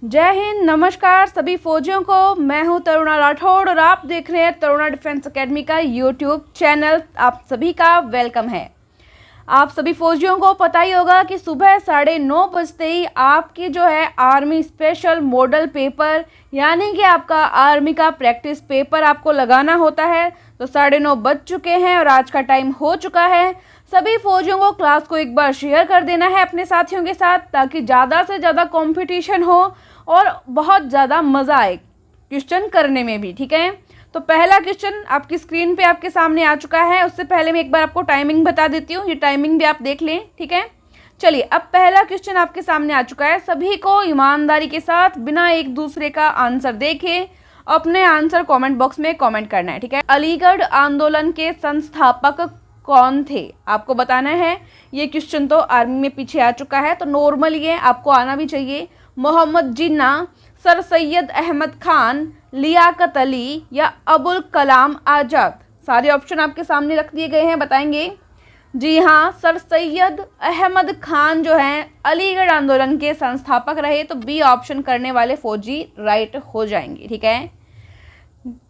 जय हिंद, नमस्कार सभी फौजियों को। मैं हूं तरुणा राठौड़ और आप देख रहे हैं तरुणा डिफेंस एकेडमी का यूट्यूब चैनल। आप सभी का वेलकम है। आप सभी फौजियों को पता ही होगा कि सुबह 9:30 बजते ही आपकी जो है आर्मी स्पेशल मॉडल पेपर यानी कि आपका आर्मी का प्रैक्टिस पेपर आपको लगाना होता है। तो 9:30 बज चुके हैं और आज का टाइम हो चुका है। सभी फौजियों को क्लास को एक बार शेयर कर देना है अपने साथियों के साथ, ताकि ज़्यादा से ज़्यादा कंपटीशन हो और बहुत ज़्यादा मज़ा आए क्वेश्चन करने में भी। ठीक है, तो पहला क्वेश्चन आपकी स्क्रीन पे आपके सामने आ चुका है। उससे पहले मैं एक बार आपको टाइमिंग बता देती हूँ, ये टाइमिंग भी आप देख लें। ठीक है, चलिए अब पहला क्वेश्चन आपके सामने आ चुका है। सभी को ईमानदारी के साथ बिना एक दूसरे का आंसर देखे अपने आंसर कमेंट बॉक्स में कमेंट करना है। ठीक है, अलीगढ़ आंदोलन के संस्थापक कौन थे, आपको बताना है। ये क्वेश्चन तो आर्मी में पीछे आ चुका है, तो नॉर्मल ये आपको आना भी चाहिए। मोहम्मद जिन्ना, सर सैयद अहमद खान, लियाकत अली या अबुल कलाम आज़ाद। सारे ऑप्शन आपके सामने रख दिए गए हैं, बताएंगे। जी हाँ, सर सैयद अहमद खान जो हैं अलीगढ़ आंदोलन के संस्थापक रहे, तो बी ऑप्शन करने वाले फौजी राइट हो जाएंगे। ठीक है,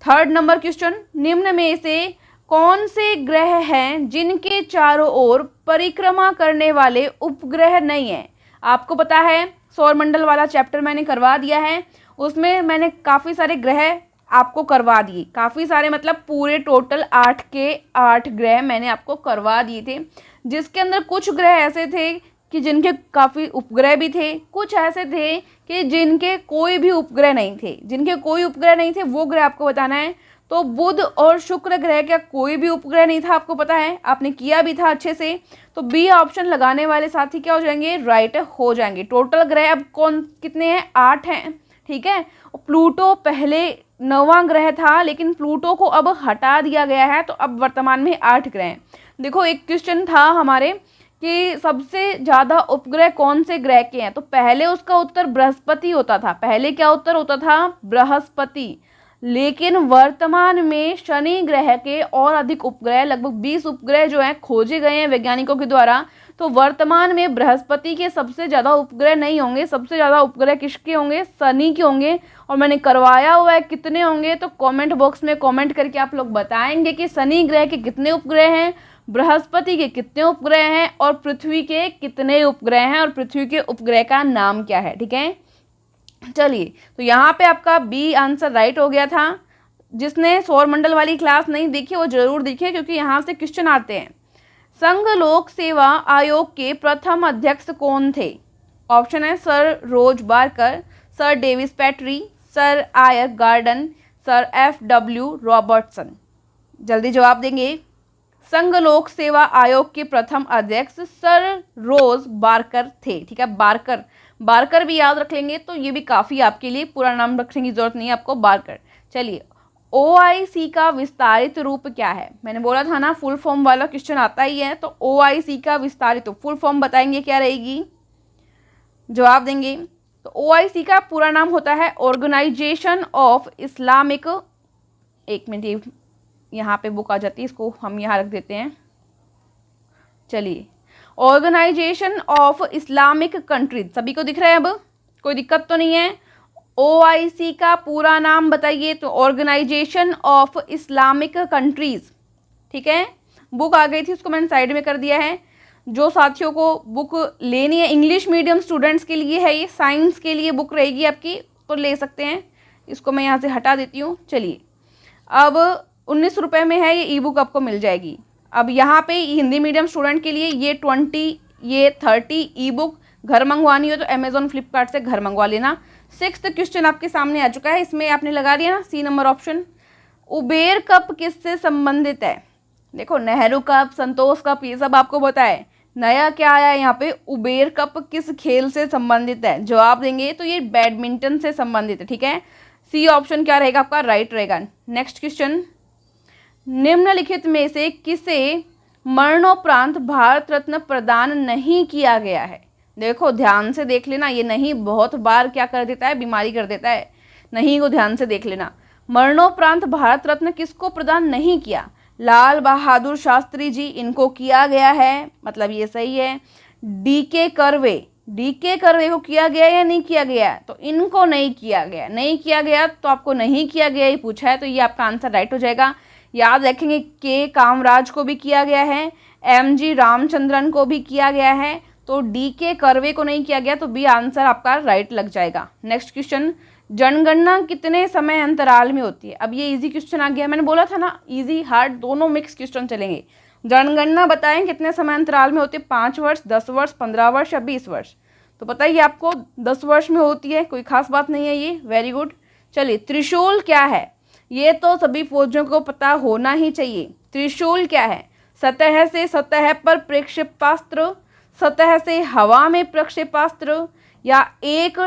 थर्ड नंबर क्वेश्चन, निम्न में से कौन से ग्रह हैं जिनके चारों ओर परिक्रमा करने वाले उपग्रह नहीं हैं। आपको पता है सौरमंडल वाला चैप्टर मैंने करवा दिया है, उसमें मैंने काफ़ी सारे ग्रह आपको करवा दिए। काफ़ी सारे मतलब पूरे टोटल 8 के 8 ग्रह मैंने आपको करवा दिए थे, जिसके अंदर कुछ ग्रह ऐसे थे कि जिनके काफ़ी उपग्रह भी थे, कुछ ऐसे थे कि जिनके कोई भी उपग्रह नहीं थे। जिनके कोई उपग्रह नहीं थे वो ग्रह आपको बताना है। तो बुध और शुक्र ग्रह का कोई भी उपग्रह नहीं था, आपको पता है, आपने किया भी था अच्छे से। तो बी ऑप्शन लगाने वाले साथी क्या हो जाएंगे, राइट हो जाएंगे। टोटल ग्रह अब कौन कितने हैं, 8 हैं। ठीक है, प्लूटो पहले 9वां ग्रह था, लेकिन प्लूटो को अब हटा दिया गया है, तो अब वर्तमान में 8 ग्रह हैं। देखो एक क्वेश्चन था हमारे कि सबसे ज़्यादा उपग्रह कौन से ग्रह के हैं, तो पहले उसका उत्तर बृहस्पति होता था। पहले क्या उत्तर होता था, बृहस्पति। लेकिन वर्तमान में शनि ग्रह के और अधिक उपग्रह, लगभग 20 उपग्रह जो हैं खोजे गए हैं वैज्ञानिकों के द्वारा। तो वर्तमान में बृहस्पति के सबसे ज़्यादा उपग्रह नहीं होंगे, सबसे ज़्यादा उपग्रह किसके होंगे, शनि के होंगे। और मैंने करवाया हुआ है कितने होंगे, तो कमेंट बॉक्स में कमेंट करके आप लोग बताएंगे कि शनि ग्रह के कितने उपग्रह हैं, बृहस्पति के कितने उपग्रह हैं और पृथ्वी के कितने उपग्रह हैं और पृथ्वी के उपग्रह का नाम क्या है। ठीक है, चलिए तो यहाँ पे आपका बी आंसर राइट हो गया था। जिसने सौरमंडल वाली क्लास नहीं देखी वो जरूर देखिए, क्योंकि यहाँ से क्वेश्चन आते हैं। संघ लोक सेवा आयोग के प्रथम अध्यक्ष कौन थे। ऑप्शन है सर रोज बारकर, सर डेविस पैट्री, सर आयर गार्डन, सर FW रॉबर्टसन। जल्दी जवाब देंगे। संघ लोक सेवा आयोग के प्रथम अध्यक्ष सर रोज बारकर थे। ठीक है, बारकर, बारकर भी याद रख लेंगे तो ये भी काफ़ी आपके लिए, पूरा नाम रखने की जरूरत नहीं है आपको, बारकर। चलिए, OIC का विस्तारित रूप क्या है। मैंने बोला था ना फुल फॉर्म वाला क्वेश्चन आता ही है, तो OIC का विस्तारित फुल फॉर्म बताएंगे क्या रहेगी, जवाब देंगे। तो OIC का पूरा नाम होता है ऑर्गेनाइजेशन ऑफ इस्लामिक, एक मिनट यहाँ पे बुक आ जाती है, इसको हम यहाँ रख देते हैं। चलिए, ऑर्गेनाइजेशन ऑफ इस्लामिक कंट्रीज, सभी को दिख रहा है, अब कोई दिक्कत तो नहीं है। OIC का पूरा नाम बताइए, तो ऑर्गेनाइजेशन ऑफ इस्लामिक कंट्रीज। ठीक है, बुक आ गई थी, उसको मैंने साइड में कर दिया है। जो साथियों को बुक लेनी है, इंग्लिश मीडियम स्टूडेंट्स के लिए है ये, साइंस के लिए बुक रहेगी आपकी, तो ले सकते हैं। इसको मैं यहाँ से हटा देती हूँ। चलिए, अब 19 रुपये में है ये ई बुक, आपको मिल जाएगी। अब यहाँ पे हिंदी मीडियम स्टूडेंट के लिए ये 20, ये 30 ई बुक घर मंगवानी हो तो अमेजोन फ्लिपकार्ट से घर मंगवा लेना। 6th क्वेश्चन आपके सामने आ चुका है, इसमें आपने लगा दिया ना C number option. Uber Cup किससे संबंधित है। देखो नेहरू कप, संतोष कप, ये सब आपको पता है। नया क्या आया है यहाँ पे, उबेर कप किस खेल से संबंधित है, जवाब देंगे तो ये बैडमिंटन से संबंधित है। ठीक है, सी ऑप्शन क्या रहेगा आपका, राइट रहेगा। नेक्स्ट क्वेश्चन, निम्नलिखित में से किसे मरणोपरांत भारत रत्न प्रदान नहीं किया गया है। देखो ध्यान से देख लेना, ये नहीं बहुत बार क्या कर देता है, बीमारी कर देता है। नहीं को ध्यान से देख लेना। मरणोपरांत भारत रत्न किसको प्रदान नहीं किया, लाल बहादुर शास्त्री जी, इनको किया गया है, मतलब ये सही है। DK कर्वे, डीके कर्वे को किया गया या नहीं किया गया, तो इनको नहीं किया गया, नहीं किया गया तो आपको नहीं किया गया ही पूछा है, तो ये आपका आंसर राइट हो जाएगा। याद रखेंगे के कामराज को भी किया गया है, एमजी रामचंद्रन को भी किया गया है, तो डीके कर्वे को नहीं किया गया, तो बी आंसर आपका राइट लग जाएगा। नेक्स्ट क्वेश्चन, जनगणना कितने समय अंतराल में होती है। अब ये इजी क्वेश्चन आ गया, मैंने बोला था ना इजी हार्ड दोनों मिक्स क्वेश्चन चलेंगे। जनगणना बताएं कितने समय अंतराल में होती है, 5 वर्ष, 10 वर्ष, 15 वर्ष या 20 वर्ष। तो बताइए आपको 10 वर्ष में होती है, कोई खास बात नहीं है ये, वेरी गुड। चलिए त्रिशूल क्या है, ये तो सभी फौजियों को पता होना ही चाहिए। त्रिशूल क्या है, सतह से सतह पर प्रक्षेपास्त्र, सतह से हवा में प्रक्षेपास्त्र, या एक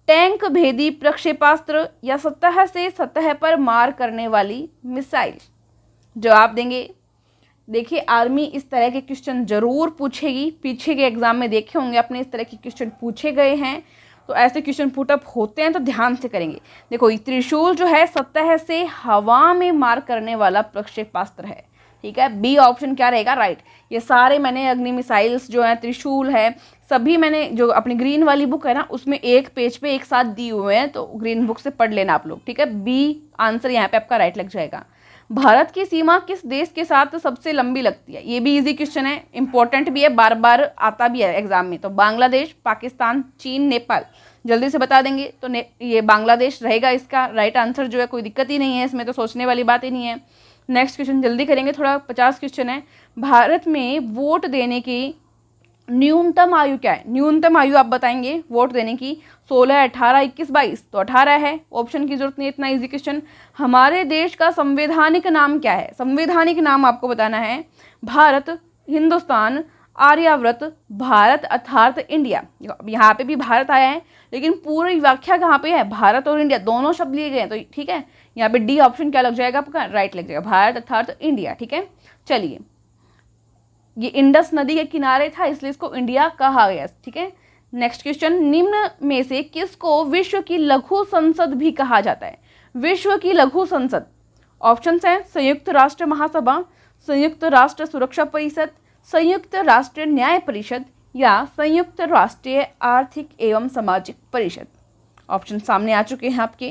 टैंक भेदी प्रक्षेपास्त्र, या सतह से सतह पर मार करने वाली मिसाइल। जवाब देंगे। देखिए आर्मी इस तरह के क्वेश्चन जरूर पूछेगी, पीछे के एग्जाम में देखे होंगे अपने इस तरह के क्वेश्चन पूछे गए हैं, तो ऐसे क्वेश्चन पुटअप होते हैं तो ध्यान से करेंगे। देखो ये त्रिशूल जो है सतह से हवा में मार करने वाला प्रक्षेपास्त्र है, ठीक है। बी ऑप्शन क्या रहेगा, राइट। ये सारे मैंने अग्नि मिसाइल्स जो है, त्रिशूल है, सभी मैंने जो अपनी ग्रीन वाली बुक है ना उसमें एक पेज पे एक साथ दिए हुए हैं, तो ग्रीन बुक से पढ़ लेना आप लोग, ठीक है। बी आंसर यहाँ पे आपका राइट लग जाएगा। भारत की सीमा किस देश के साथ सबसे लंबी लगती है, ये भी इजी क्वेश्चन है, इंपॉर्टेंट भी है, बार बार आता भी है एग्जाम में। तो बांग्लादेश, पाकिस्तान, चीन, नेपाल, जल्दी से बता देंगे तो ये बांग्लादेश रहेगा इसका राइट आंसर जो है, कोई दिक्कत ही नहीं है इसमें, तो सोचने वाली बात ही नहीं है। नेक्स्ट क्वेश्चन जल्दी करेंगे, थोड़ा 50 क्वेश्चन है। भारत में वोट देने की न्यूनतम आयु क्या है, न्यूनतम आयु आप बताएंगे वोट देने की, 16, 18, 21, 22, तो 18 है, ऑप्शन की जरूरत नहीं, इतना इजी क्वेश्चन। हमारे देश का संवैधानिक नाम क्या है, संवैधानिक नाम आपको बताना है, भारत, हिंदुस्तान, आर्यावर्त, भारत अर्थात इंडिया। यहाँ पे भी भारत आया है लेकिन पूरी व्याख्या कहाँ पे है, भारत और इंडिया दोनों शब्द लिए गए हैं, तो ठीक है यहाँ पे डी ऑप्शन क्या लग जाएगा आपका, राइट लग जाएगा, भारत अर्थात इंडिया, ठीक है। चलिए ये इंडस नदी के किनारे था इसलिए इसको इंडिया कहा गया, ठीक है। नेक्स्ट क्वेश्चन, निम्न में से किसको विश्व की लघु संसद भी कहा जाता है, विश्व की लघु संसद। ऑप्शंस हैं संयुक्त राष्ट्र महासभा, संयुक्त राष्ट्र सुरक्षा परिषद, संयुक्त राष्ट्र न्याय परिषद, या संयुक्त राष्ट्रीय आर्थिक एवं सामाजिक परिषद। ऑप्शन सामने आ चुके हैं आपके,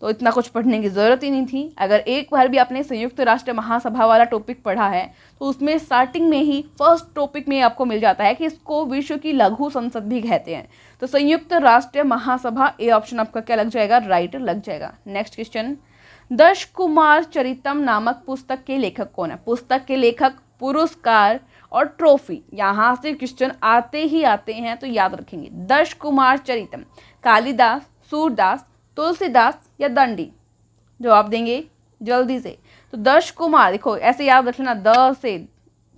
तो इतना कुछ पढ़ने की ज़रूरत ही नहीं थी। अगर एक बार भी आपने संयुक्त राष्ट्र महासभा वाला टॉपिक पढ़ा है तो उसमें स्टार्टिंग में ही फर्स्ट टॉपिक में आपको मिल जाता है कि इसको विश्व की लघु संसद भी कहते हैं। तो संयुक्त राष्ट्र महासभा, ए ऑप्शन आपका क्या लग जाएगा, राइट लग जाएगा। नेक्स्ट क्वेश्चन, दश कुमार चरितम नामक पुस्तक के लेखक कौन है, पुस्तक के लेखक, पुरस्कार और ट्रॉफी, यहाँ से क्वेश्चन आते ही आते हैं तो याद रखेंगे। दश कुमार चरितम, कालिदास, सूरदास, तुलसीदास या दंडी। जवाब देंगे जल्दी से। तो दश कुमार, देखो ऐसे याद रख लेना, द से,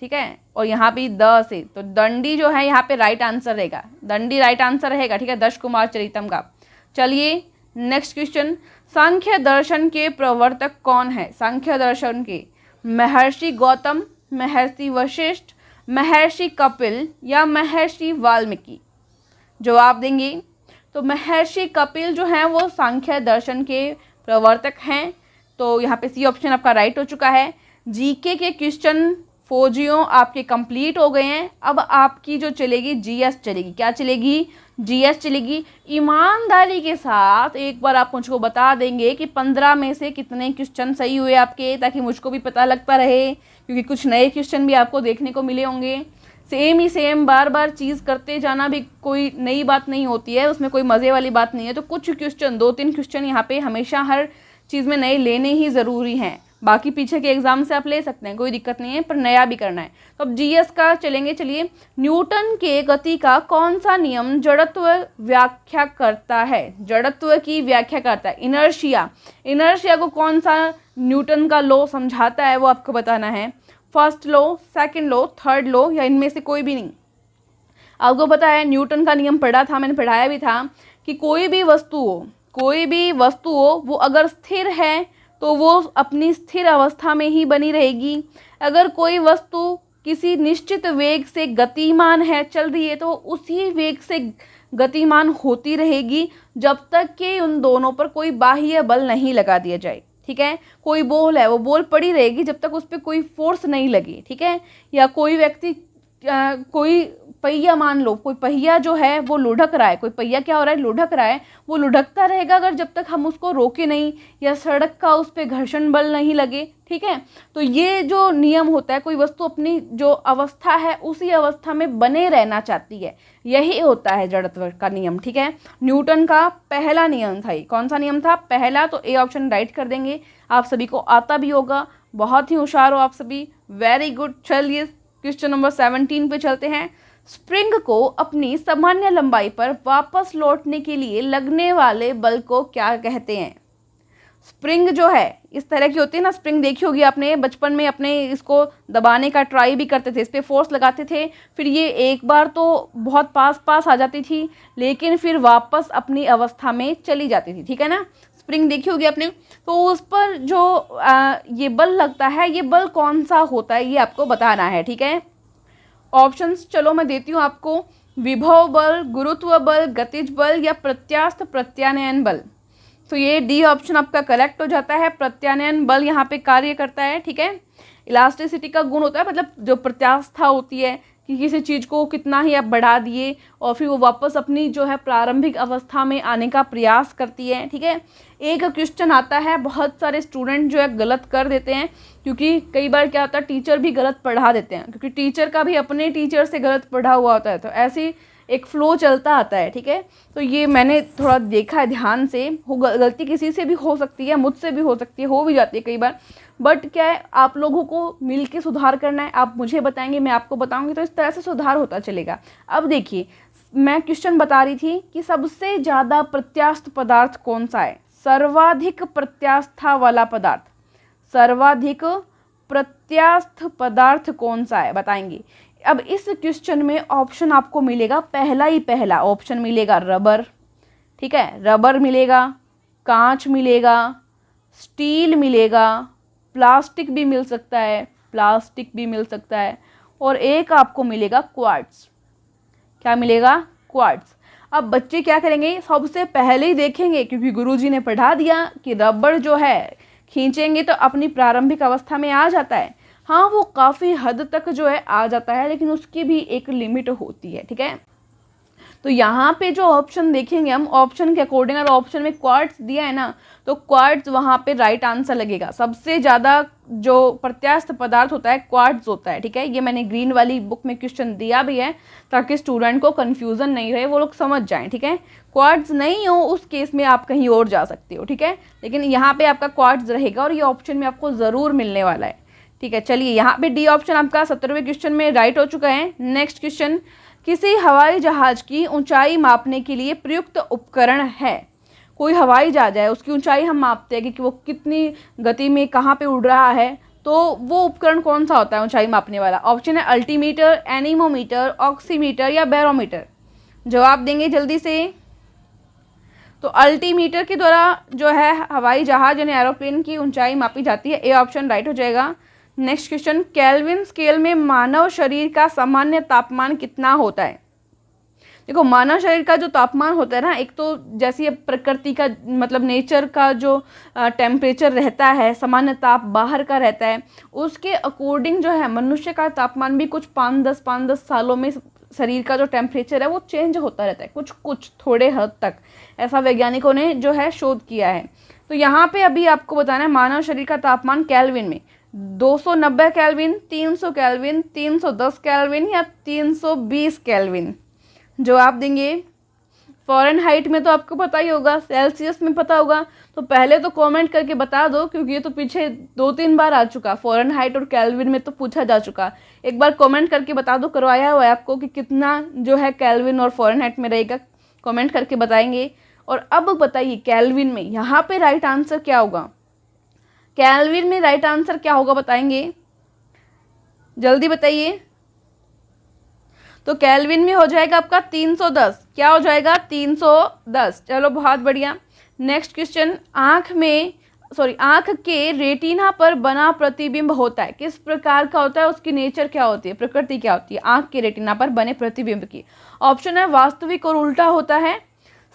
ठीक है, और यहाँ पे द से, तो दंडी जो है यहाँ पे राइट आंसर रहेगा, दंडी राइट आंसर रहेगा, ठीक है, दश कुमार चरितम का। चलिए नेक्स्ट क्वेश्चन, सांख्य दर्शन के प्रवर्तक कौन है, सांख्य दर्शन के, महर्षि गौतम, महर्षि वशिष्ठ, महर्षि कपिल या महर्षि वाल्मीकि। जवाब देंगे तो महर्षि कपिल जो हैं वो सांख्य दर्शन के प्रवर्तक हैं, तो यहाँ पे सी ऑप्शन आपका राइट हो चुका है। जीके के क्वेश्चन फौजियों आपके कंप्लीट हो गए हैं, अब आपकी जो चलेगी जीएस चलेगी, क्या चलेगी, जीएस चलेगी। ईमानदारी के साथ एक बार आप मुझको बता देंगे कि 15 में से कितने क्वेश्चन सही हुए आपके, ताकि मुझको भी पता लगता रहे, क्योंकि कुछ नए क्वेश्चन भी आपको देखने को मिले होंगे। सेम ही सेम बार बार चीज़ करते जाना भी कोई नई बात नहीं होती है, उसमें कोई मज़े वाली बात नहीं है। तो कुछ क्वेश्चन, 2-3 क्वेश्चन यहाँ पे हमेशा हर चीज़ में नए लेने ही ज़रूरी हैं। बाकी पीछे के एग्जाम से आप ले सकते हैं, कोई दिक्कत नहीं है, पर नया भी करना है। तो अब जीएस का चलेंगे। चलिए, न्यूटन के गति का कौन सा नियम जड़त्व व्याख्या करता है, जड़त्व की व्याख्या करता है, इनर्शिया, इनर्शिया को कौन सा न्यूटन का लॉ समझाता है वो आपको बताना है। First law, second law, third law या इनमें से कोई भी नहीं। आपको पता है न्यूटन का नियम पढ़ा था, मैंने पढ़ाया भी था कि कोई भी वस्तु हो वो अगर स्थिर है तो वो अपनी स्थिर अवस्था में ही बनी रहेगी। अगर कोई वस्तु किसी निश्चित वेग से गतिमान है, चल रही है, तो उसी वेग से गतिमान होती रहेगी जब तक कि उन दोनों पर कोई बाह्य बल नहीं लगा दिया जाए, ठीक है। कोई बॉल है, वो बॉल पड़ी रहेगी जब तक उस पर कोई फोर्स नहीं लगी, ठीक है। या कोई व्यक्ति कोई पहिया मान लो, कोई पहिया जो है वो लुढ़क रहा है, कोई पहिया क्या हो रहा है, लुढ़क रहा है, वो लुढ़कता रहेगा अगर जब तक हम उसको रोके नहीं या सड़क का उस पर घर्षण बल नहीं लगे, ठीक है। तो ये जो नियम होता है, कोई वस्तु अपनी जो अवस्था है उसी अवस्था में बने रहना चाहती है, यही होता है जड़त्व का नियम, ठीक है। न्यूटन का पहला नियम था ये। कौन सा नियम था? पहला। तो ए ऑप्शन राइट कर देंगे। आप सभी को आता भी होगा, बहुत ही होशियार हो आप सभी, वेरी गुड। चलिए क्वेश्चन नंबर 17 पे चलते हैं। स्प्रिंग को अपनी सामान्य लंबाई पर वापस लौटने के लिए लगने वाले बल को क्या कहते हैं? स्प्रिंग जो है इस तरह की होती है ना, स्प्रिंग देखी होगी आपने बचपन में, अपने इसको दबाने का ट्राई भी करते थे, इस पर फोर्स लगाते थे, फिर ये एक बार तो बहुत पास पास आ जाती थी लेकिन फिर वापस अपनी अवस्था में चली जाती थी, ठीक है ना। स्प्रिंग देखी होगी आपने। तो उस पर जो ये बल लगता है, ये बल कौन सा होता है ये आपको बताना है, ठीक है। ऑप्शंस चलो मैं देती हूँ आपको। विभव बल, गुरुत्व बल, गतिज बल या प्रत्यास्थ प्रत्यानयन बल। तो ये डी ऑप्शन आपका करेक्ट हो जाता है। प्रत्यानयन बल यहाँ पे कार्य करता है, ठीक है। इलास्टिसिटी का गुण होता है, मतलब जो प्रत्यास्था होती है कि किसी चीज़ को कितना ही आप बढ़ा दिए और फिर वो वापस अपनी जो है प्रारंभिक अवस्था में आने का प्रयास करती है, ठीक है। एक क्वेश्चन आता है, बहुत सारे स्टूडेंट जो है गलत कर देते हैं, क्योंकि कई बार क्या होता है टीचर भी गलत पढ़ा देते हैं, क्योंकि टीचर का भी अपने टीचर से गलत पढ़ा हुआ होता है, तो ऐसी एक फ्लो चलता आता है, ठीक है। तो ये मैंने थोड़ा देखा है ध्यान से, हो गलती किसी से भी हो सकती है, मुझसे भी हो सकती है, हो भी जाती है कई बार, बट क्या है आप लोगों को मिल के सुधार करना है। आप मुझे बताएंगे, मैं आपको बताऊंगी, तो इस तरह से सुधार होता चलेगा। अब देखिए, मैं क्वेश्चन बता रही थी कि सबसे ज़्यादा प्रत्यास्थ पदार्थ कौन सा है, सर्वाधिक प्रत्यास्था वाला पदार्थ, सर्वाधिक प्रत्यास्थ पदार्थ कौन सा है बताएंगे। अब इस क्वेश्चन में ऑप्शन आपको मिलेगा, पहला ही पहला ऑप्शन मिलेगा रबर, ठीक है, रबर मिलेगा, कांच मिलेगा, स्टील मिलेगा, प्लास्टिक भी मिल सकता है, प्लास्टिक भी मिल सकता है, और एक आपको मिलेगा क्वार्ट्ज। क्या मिलेगा? क्वार्ट्ज। अब बच्चे क्या करेंगे, सबसे पहले ही देखेंगे, क्योंकि गुरुजी ने पढ़ा दिया कि रबर जो है खींचेंगे तो अपनी प्रारंभिक अवस्था में आ जाता है। हाँ, वो काफ़ी हद तक जो है आ जाता है, लेकिन उसकी भी एक लिमिट होती है, ठीक है। तो यहाँ पे जो ऑप्शन देखेंगे हम, ऑप्शन के अकॉर्डिंग, अगर ऑप्शन में क्वार्ट्ज दिया है ना, तो क्वार्ट्ज वहाँ पे राइट आंसर लगेगा। सबसे ज़्यादा जो प्रत्यास्थ पदार्थ होता है क्वार्ट्ज होता है, ठीक है। ये मैंने ग्रीन वाली बुक में क्वेश्चन दिया भी है, ताकि स्टूडेंट को कन्फ्यूज़न नहीं रहे, वो लोग समझ जाएँ, ठीक है। क्वार्ट्ज नहीं हो उस केस में आप कहीं और जा सकते हो, ठीक है, लेकिन यहाँ पर आपका क्वार्ट्ज रहेगा और ये ऑप्शन में आपको ज़रूर मिलने वाला है, ठीक है। चलिए, यहाँ पे डी ऑप्शन आपका 17वें क्वेश्चन में राइट हो चुका है। नेक्स्ट क्वेश्चन, किसी हवाई जहाज की ऊंचाई मापने के लिए प्रयुक्त उपकरण है। कोई हवाई जहाज है, उसकी ऊंचाई हम मापते हैं कि वो कितनी गति में कहाँ पे उड़ रहा है, तो वो उपकरण कौन सा होता है ऊंचाई मापने वाला? ऑप्शन है अल्टीमीटर, एनीमोमीटर, ऑक्सीमीटर या बैरोमीटर। जवाब देंगे जल्दी से। तो अल्टीमीटर के द्वारा जो है हवाई जहाज यानी एरोप्लेन की ऊंचाई मापी जाती है। ए ऑप्शन राइट हो जाएगा। नेक्स्ट क्वेश्चन, केल्विन स्केल में मानव शरीर का सामान्य तापमान कितना होता है? देखो, मानव शरीर का जो तापमान होता है ना, एक तो जैसे ये प्रकृति का मतलब नेचर का जो टेम्परेचर रहता है, सामान्य ताप बाहर का रहता है, उसके अकॉर्डिंग जो है मनुष्य का तापमान भी कुछ 5-10 सालों में शरीर का जो टेम्परेचर है वो चेंज होता रहता है, कुछ थोड़े हद तक, ऐसा वैज्ञानिकों ने जो है शोध किया है। तो यहाँ पे अभी आपको बताना है मानव शरीर का तापमान केल्विन में 290 केल्विन, 300 केल्विन, 310 केल्विन या 320 केल्विन। जवाब देंगे। फ़ारेनहाइट में तो आपको पता ही होगा, सेल्सियस में पता होगा, तो पहले तो कमेंट करके बता दो, क्योंकि ये तो पीछे 2-3 बार आ चुका, फ़ारेनहाइट और केल्विन में तो पूछा जा चुका। एक बार कमेंट करके बता दो, करवाया हुआ है आपको कि कितना जो है केल्विन और फ़ारेनहाइट में रहेगा, कमेंट करके बताएंगे। और अब बताइए केल्विन में यहाँ पे राइट आंसर क्या होगा? केल्विन में राइट आंसर क्या होगा बताएंगे, जल्दी बताइए। तो केल्विन में हो जाएगा आपका 310। क्या हो जाएगा? 310। चलो, बहुत बढ़िया। नेक्स्ट क्वेश्चन, आँख के रेटिना पर बना प्रतिबिंब होता है, किस प्रकार का होता है, उसकी नेचर क्या होती है, प्रकृति क्या होती है आँख के रेटिना पर बने प्रतिबिंब की? ऑप्शन है वास्तविक और उल्टा होता है,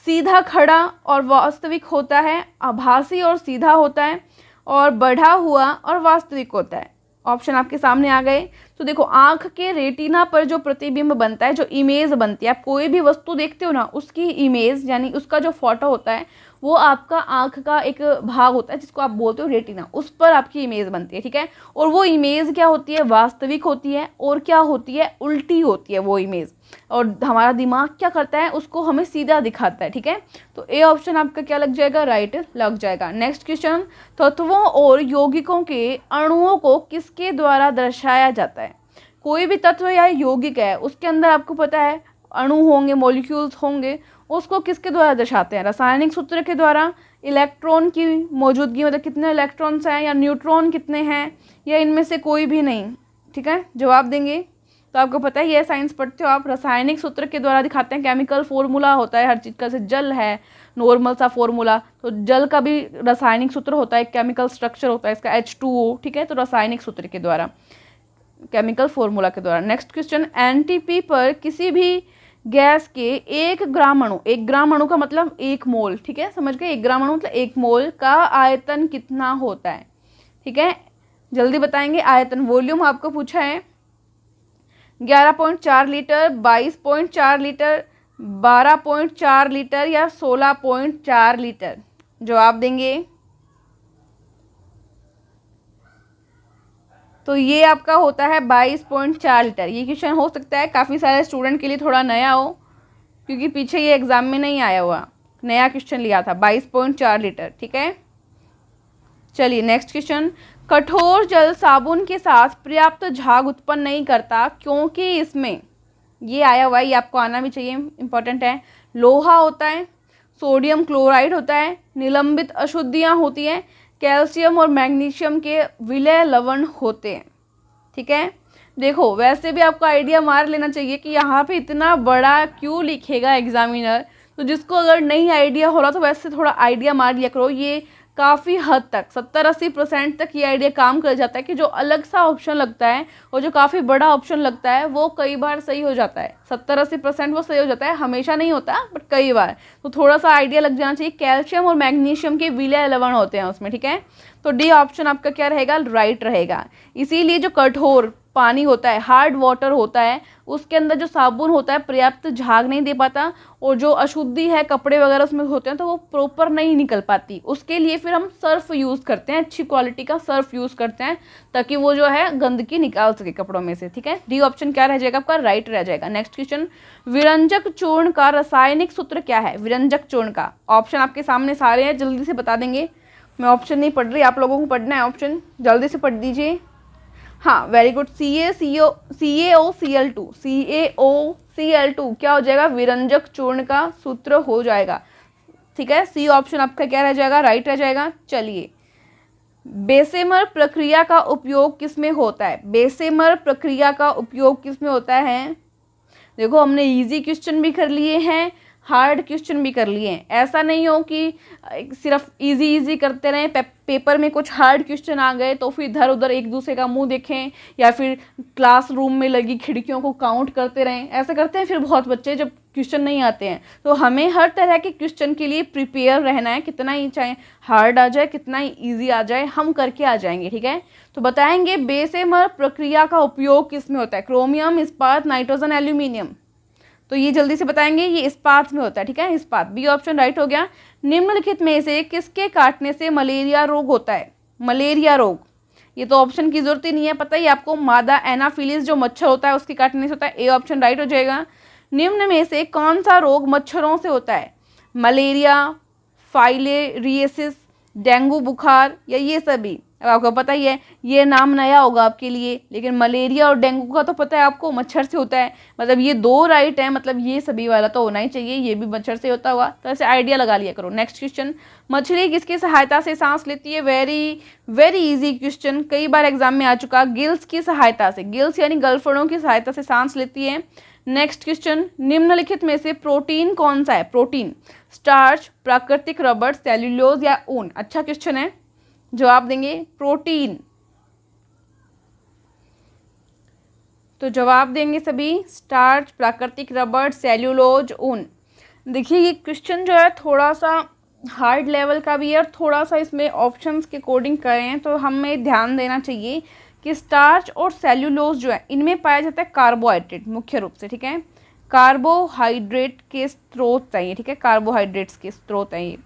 सीधा खड़ा और वास्तविक होता है, आभासी और सीधा होता है, और बढ़ा हुआ और वास्तविक होता है। ऑप्शन आपके सामने आ गए। तो देखो, आँख के रेटिना पर जो प्रतिबिंब बनता है, जो इमेज बनती है, आप कोई भी वस्तु देखते हो ना, उसकी इमेज यानी उसका जो फोटो होता है वो आपका आँख का एक भाग होता है जिसको आप बोलते हो रेटिना, उस पर आपकी इमेज बनती है, ठीक है। और वो इमेज क्या होती है, वास्तविक होती है, और क्या होती है, उल्टी होती है वो इमेज। और हमारा दिमाग क्या करता है, उसको हमें सीधा दिखाता है, ठीक है। तो ए ऑप्शन आपका क्या लग जाएगा, राइट लग जाएगा। नेक्स्ट क्वेश्चन, तत्वों और यौगिकों के अणुओं को किसके द्वारा दर्शाया जाता है। कोई भी तत्व या यौगिक है, उसके अंदर आपको पता है अणु होंगे, मॉलिक्यूल्स होंगे, उसको किसके द्वारा दर्शाते हैं, रासायनिक सूत्र के द्वारा, इलेक्ट्रॉन की मौजूदगी मतलब कितने इलेक्ट्रॉन्स हैं, या न्यूट्रॉन कितने हैं, या इनमें से कोई भी नहीं, ठीक है। जवाब देंगे तो आपको पता ही है, साइंस पढ़ते हो आप, रासायनिक सूत्र के द्वारा दिखाते हैं। केमिकल फॉर्मूला होता है हर चीज़ का, जैसे जल है नॉर्मल सा फॉर्मूला, तो जल का भी रासायनिक सूत्र होता है, केमिकल स्ट्रक्चर होता है इसका H2O, ठीक है। तो रासायनिक सूत्र के द्वारा, केमिकल फॉर्मूला के द्वारा। नेक्स्ट क्वेश्चन, एनटीपी पर किसी भी गैस के 1 ग्राम अणु, 1 ग्राम अणु का मतलब 1 मोल, ठीक है, समझ गए, 1 ग्राम अणु मतलब 1 मोल का आयतन कितना होता है, ठीक है। जल्दी बताएंगे आयतन। वॉल्यूम आपको पूछा है 11.4 लीटर, 22.4 लीटर, 12.4 लीटर या 16.4 लीटर। जवाब देंगे तो ये आपका होता है 22.4 लीटर। ये क्वेश्चन हो सकता है काफ़ी सारे स्टूडेंट के लिए थोड़ा नया हो, क्योंकि पीछे ये एग्जाम में नहीं आया हुआ, नया क्वेश्चन लिया था 22.4 लीटर, ठीक है। चलिए नेक्स्ट क्वेश्चन, कठोर जल साबुन के साथ पर्याप्त झाग उत्पन्न नहीं करता क्योंकि इसमें, ये आया हुआ है, ये आपको आना भी चाहिए, इंपॉर्टेंट है, लोहा होता है, सोडियम क्लोराइड होता है, निलंबित अशुद्धियाँ होती हैं, कैल्शियम और मैग्नीशियम के विलय लवण होते हैं, ठीक है। देखो, वैसे भी आपको आइडिया मार लेना चाहिए कि यहाँ पे इतना बड़ा क्यों लिखेगा एग्जामिनर, तो जिसको अगर नहीं आइडिया हो रहा तो वैसे थोड़ा आइडिया मार लिया करो। ये काफ़ी हद तक 70-80% तक ये आइडिया काम कर जाता है कि जो अलग सा ऑप्शन लगता है और जो काफ़ी बड़ा ऑप्शन लगता है वो कई बार सही हो जाता है, 70-80% वो सही हो जाता है, हमेशा नहीं होता बट कई बार। तो थोड़ा सा आइडिया लग जाना चाहिए। कैल्शियम और मैग्नीशियम के विलय लवण होते हैं उसमें, ठीक है। तो डी ऑप्शन आपका क्या रहेगा, राइट रहेगा। इसीलिए जो कठोर पानी होता है, हार्ड वाटर होता है, उसके अंदर जो साबुन होता है पर्याप्त झाग नहीं दे पाता, और जो अशुद्धि है कपड़े वगैरह उसमें होते हैं तो वो प्रॉपर नहीं निकल पाती। उसके लिए फिर हम सर्फ यूज़ करते हैं, अच्छी क्वालिटी का सर्फ यूज़ करते हैं, ताकि वो जो है गंदगी निकाल सके कपड़ों में से, ठीक है। डी ऑप्शन क्या रह जाएगा आपका, राइट रह जाएगा। नेक्स्ट क्वेश्चन, विरंजक चूर्ण का रासायनिक सूत्र क्या है। विरंजक चूर्ण का ऑप्शन आपके सामने सारे हैं, जल्दी से बता देंगे। मैं ऑप्शन नहीं पढ़ रही, आप लोगों को पढ़ना है ऑप्शन, जल्दी से पढ़ दीजिए। हाँ, वेरी गुड। CaOCl2, CaOCl2 क्या हो जाएगा, विरंजक चूर्ण का सूत्र हो जाएगा, ठीक है। सी ऑप्शन आपका क्या रह जाएगा, राइट रह जाएगा। चलिए, बेसेमर प्रक्रिया का उपयोग किस में होता है। बेसेमर प्रक्रिया का उपयोग किस में होता है। देखो, हमने इजी क्वेश्चन भी कर लिए हैं, हार्ड क्वेश्चन भी कर लिए हैं। ऐसा नहीं हो कि सिर्फ इजी करते रहें, पेपर में कुछ हार्ड क्वेश्चन आ गए तो फिर इधर उधर एक दूसरे का मुंह देखें, या फिर क्लासरूम में लगी खिड़कियों को काउंट करते रहें। ऐसा करते हैं फिर बहुत बच्चे जब क्वेश्चन नहीं आते हैं। तो हमें हर तरह के क्वेश्चन के लिए प्रिपेयर रहना है, कितना ही चाहे हार्ड आ जाए कितना ही ईजी आ जाए, हम करके आ जाएंगे, ठीक है। तो बताएंगे बेसेमर प्रक्रिया का उपयोग किस में होता है। क्रोमियम, इस्पात, नाइट्रोजन, एल्यूमिनियम। तो ये जल्दी से बताएंगे, ये इस्पात में होता है, ठीक है, इस्पात। बी ऑप्शन राइट हो गया। निम्नलिखित में से किसके काटने से मलेरिया रोग होता है। मलेरिया रोग, ये तो ऑप्शन की जरूरत ही नहीं है, पता ही आपको, मादा एनाफिलिस जो मच्छर होता है उसके काटने से होता है। ए ऑप्शन राइट हो जाएगा। निम्न में से कौन सा रोग मच्छरों से होता है। मलेरिया, फाइलेरियसिस, डेंगू बुखार या ये सभी। अब आपको पता ही है, ये नाम नया होगा आपके लिए, लेकिन मलेरिया और डेंगू का तो पता है आपको, मच्छर से होता है। मतलब ये दो राइट है, मतलब ये सभी वाला तो होना ही चाहिए, ये भी मच्छर से होता हुआ, तो ऐसे आइडिया लगा लिया करो। नेक्स्ट क्वेश्चन, मछली किसकी सहायता से सांस लेती है। वेरी वेरी इजी क्वेश्चन, कई बार एग्जाम में आ चुका। गिल्स की सहायता से, गिल्स यानी गलफड़ों की सहायता से सांस लेती है। नेक्स्ट क्वेश्चन, निम्नलिखित में से प्रोटीन कौन सा है। प्रोटीन, स्टार्च, प्राकृतिक रबर, सेल्यूलोज या ऊन। अच्छा क्वेश्चन है, जवाब देंगे प्रोटीन। तो जवाब देंगे सभी स्टार्च, प्राकृतिक रबर, सेल्यूलोज, ऊन। देखिए, ये क्वेश्चन जो है थोड़ा सा हार्ड लेवल का भी है, और थोड़ा सा इसमें ऑप्शंस के अकॉर्डिंग करें तो हमें ध्यान देना चाहिए कि स्टार्च और सेल्यूलोज जो है इनमें पाया जाता है कार्बोहाइड्रेट मुख्य रूप से, ठीक है, कार्बोहाइड्रेट के स्रोत हैं ये, ठीक है, कार्बोहाइड्रेट्स के स्रोत हैं ये।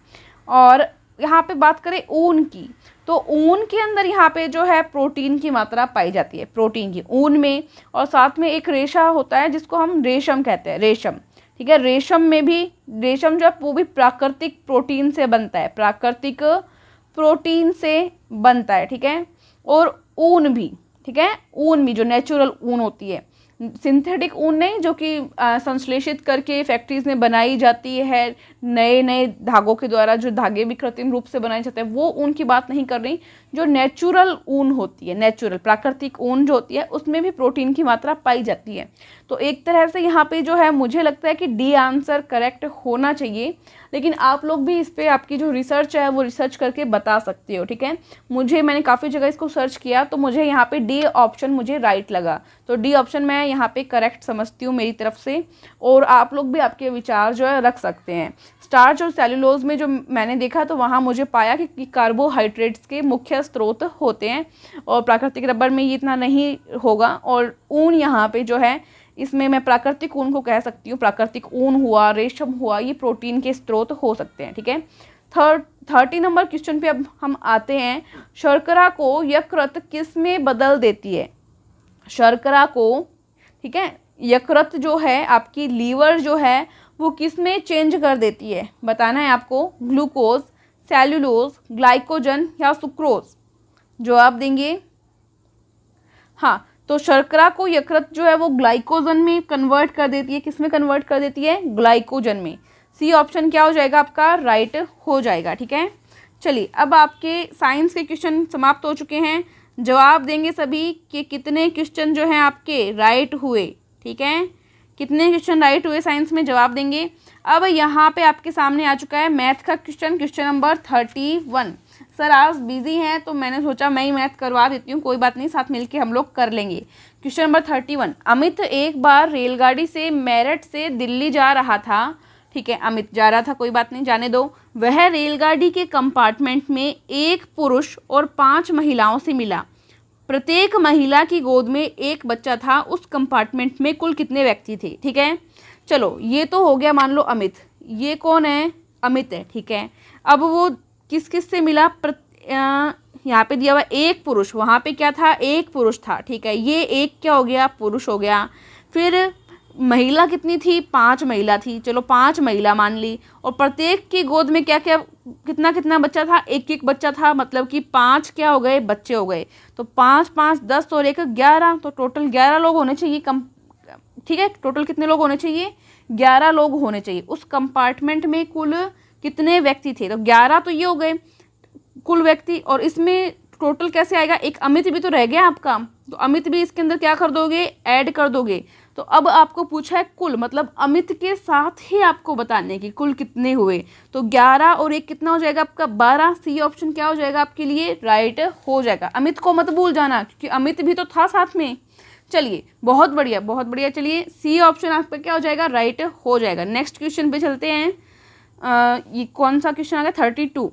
और यहाँ पे बात करें ऊन की, तो ऊन के अंदर यहाँ पे जो है प्रोटीन की मात्रा पाई जाती है, प्रोटीन की ऊन में। और साथ में एक रेशा होता है जिसको हम रेशम कहते हैं, रेशम, ठीक है, रेशम में भी, रेशम जो है वो भी प्राकृतिक प्रोटीन से बनता है, प्राकृतिक प्रोटीन से बनता है, ठीक है। और ऊन भी, ठीक है, ऊन भी जो नेचुरल ऊन होती है, सिंथेटिक ऊन नहीं जो कि संश्लेषित करके फैक्ट्रीज में बनाई जाती है, नए नए धागों के द्वारा जो धागे भी कृत्रिम रूप से बनाए जाते हैं, वो ऊन की बात नहीं कर रही। जो नेचुरल ऊन होती है, नेचुरल प्राकृतिक ऊन जो होती है, उसमें भी प्रोटीन की मात्रा पाई जाती है। तो एक तरह से यहाँ पे जो है मुझे लगता है कि डी आंसर करेक्ट होना चाहिए, लेकिन आप लोग भी इस पर आपकी जो रिसर्च है वो रिसर्च करके बता सकते हो, ठीक है। मैंने काफ़ी जगह इसको सर्च किया तो मुझे यहाँ पे डी ऑप्शन मुझे राइट लगा, तो डी ऑप्शन मैं यहाँ पे करेक्ट समझती हूँ मेरी तरफ से। और आप लोग भी आपके विचार जो है रख सकते हैं। स्टार्च और सेलुलोज में जो मैंने देखा तो वहाँ मुझे पाया कि कार्बोहाइड्रेट्स के मुख्य स्रोत होते हैं, और प्राकृतिक रबर में ये इतना नहीं होगा। और ऊन यहाँ पे जो है, इसमें मैं प्राकृतिक ऊन को कह सकती हूँ, प्राकृतिक ऊन हुआ, रेशम हुआ, ये प्रोटीन के स्रोत हो सकते हैं, ठीक है। 30 नंबर क्वेश्चन पे अब हम आते हैं। शर्करा को यकृत किस में बदल देती है? शर्करा को, ठीक है, यकृत जो है आपकी लीवर जो है वो किस में चेंज कर देती है, बताना है आपको। ग्लूकोज, सेल्यूलोज, ग्लाइकोजन या सुक्रोज? जवाब देंगे। हाँ, तो शर्करा को यकृत जो है वो ग्लाइकोजन में कन्वर्ट कर देती है। किस में कन्वर्ट कर देती है? ग्लाइकोजन में। सी ऑप्शन क्या हो जाएगा आपका? राइट हो जाएगा, ठीक है। चलिए, अब आपके साइंस के क्वेश्चन समाप्त हो चुके हैं। जवाब देंगे सभी कि कितने क्वेश्चन जो हैं आपके राइट हुए, ठीक है, कितने क्वेश्चन राइट हुए साइंस में, जवाब देंगे। अब यहाँ पे आपके सामने आ चुका है मैथ का क्वेश्चन, क्वेश्चन नंबर 31। सर आज बिजी हैं तो मैंने सोचा मैं ही मैथ करवा देती हूँ, कोई बात नहीं, साथ मिलके हम लोग कर लेंगे। Question number 31। अमित एक बार रेलगाड़ी से मेरठ से दिल्ली जा रहा था, ठीक है, अमित जा रहा था, कोई बात नहीं, जाने दो। वह रेलगाड़ी के कंपार्टमेंट में एक पुरुष और 5 महिलाओं से मिला। प्रत्येक महिला की गोद में एक बच्चा था। उस कंपार्टमेंट में कुल कितने व्यक्ति थे? ठीक है, चलो ये तो हो गया, मान लो अमित, ये कौन है? अमित है, ठीक है। अब वो किस किस से मिला? यहाँ पे दिया हुआ एक पुरुष, वहाँ पे क्या था? एक पुरुष था, ठीक है, ये एक क्या हो गया? पुरुष हो गया। फिर महिला कितनी थी? 5 महिला थी, चलो 5 महिला मान ली। और प्रत्येक की गोद में क्या क्या, कितना कितना बच्चा था? एक एक बच्चा था, मतलब कि 5 क्या हो गए? बच्चे हो गए। तो 5 5 10 और 1 11, तो टोटल 11 लोग होने चाहिए कम, ठीक है, टोटल कितने लोग होने चाहिए? 11 लोग होने चाहिए। उस कंपार्टमेंट में कुल कितने व्यक्ति थे? तो 11 तो ये हो गए कुल व्यक्ति, और इसमें टोटल कैसे आएगा? एक अमित भी तो रह गया आपका, तो अमित भी इसके अंदर क्या कर दोगे? ऐड कर दोगे। तो अब आपको पूछा है कुल, मतलब अमित के साथ ही आपको बताने की कुल कितने हुए। तो 11 और 1 कितना हो जाएगा आपका? 12। सी ऑप्शन क्या हो जाएगा आपके लिए? राइट हो जाएगा। अमित को मत भूल जाना, क्योंकि अमित भी तो था साथ में। चलिए, बहुत बढ़िया, बहुत बढ़िया। चलिए, सी ऑप्शन आपका क्या हो जाएगा? राइट हो जाएगा। नेक्स्ट क्वेश्चन पे चलते हैं। ये कौन सा क्वेश्चन आ गया? 32।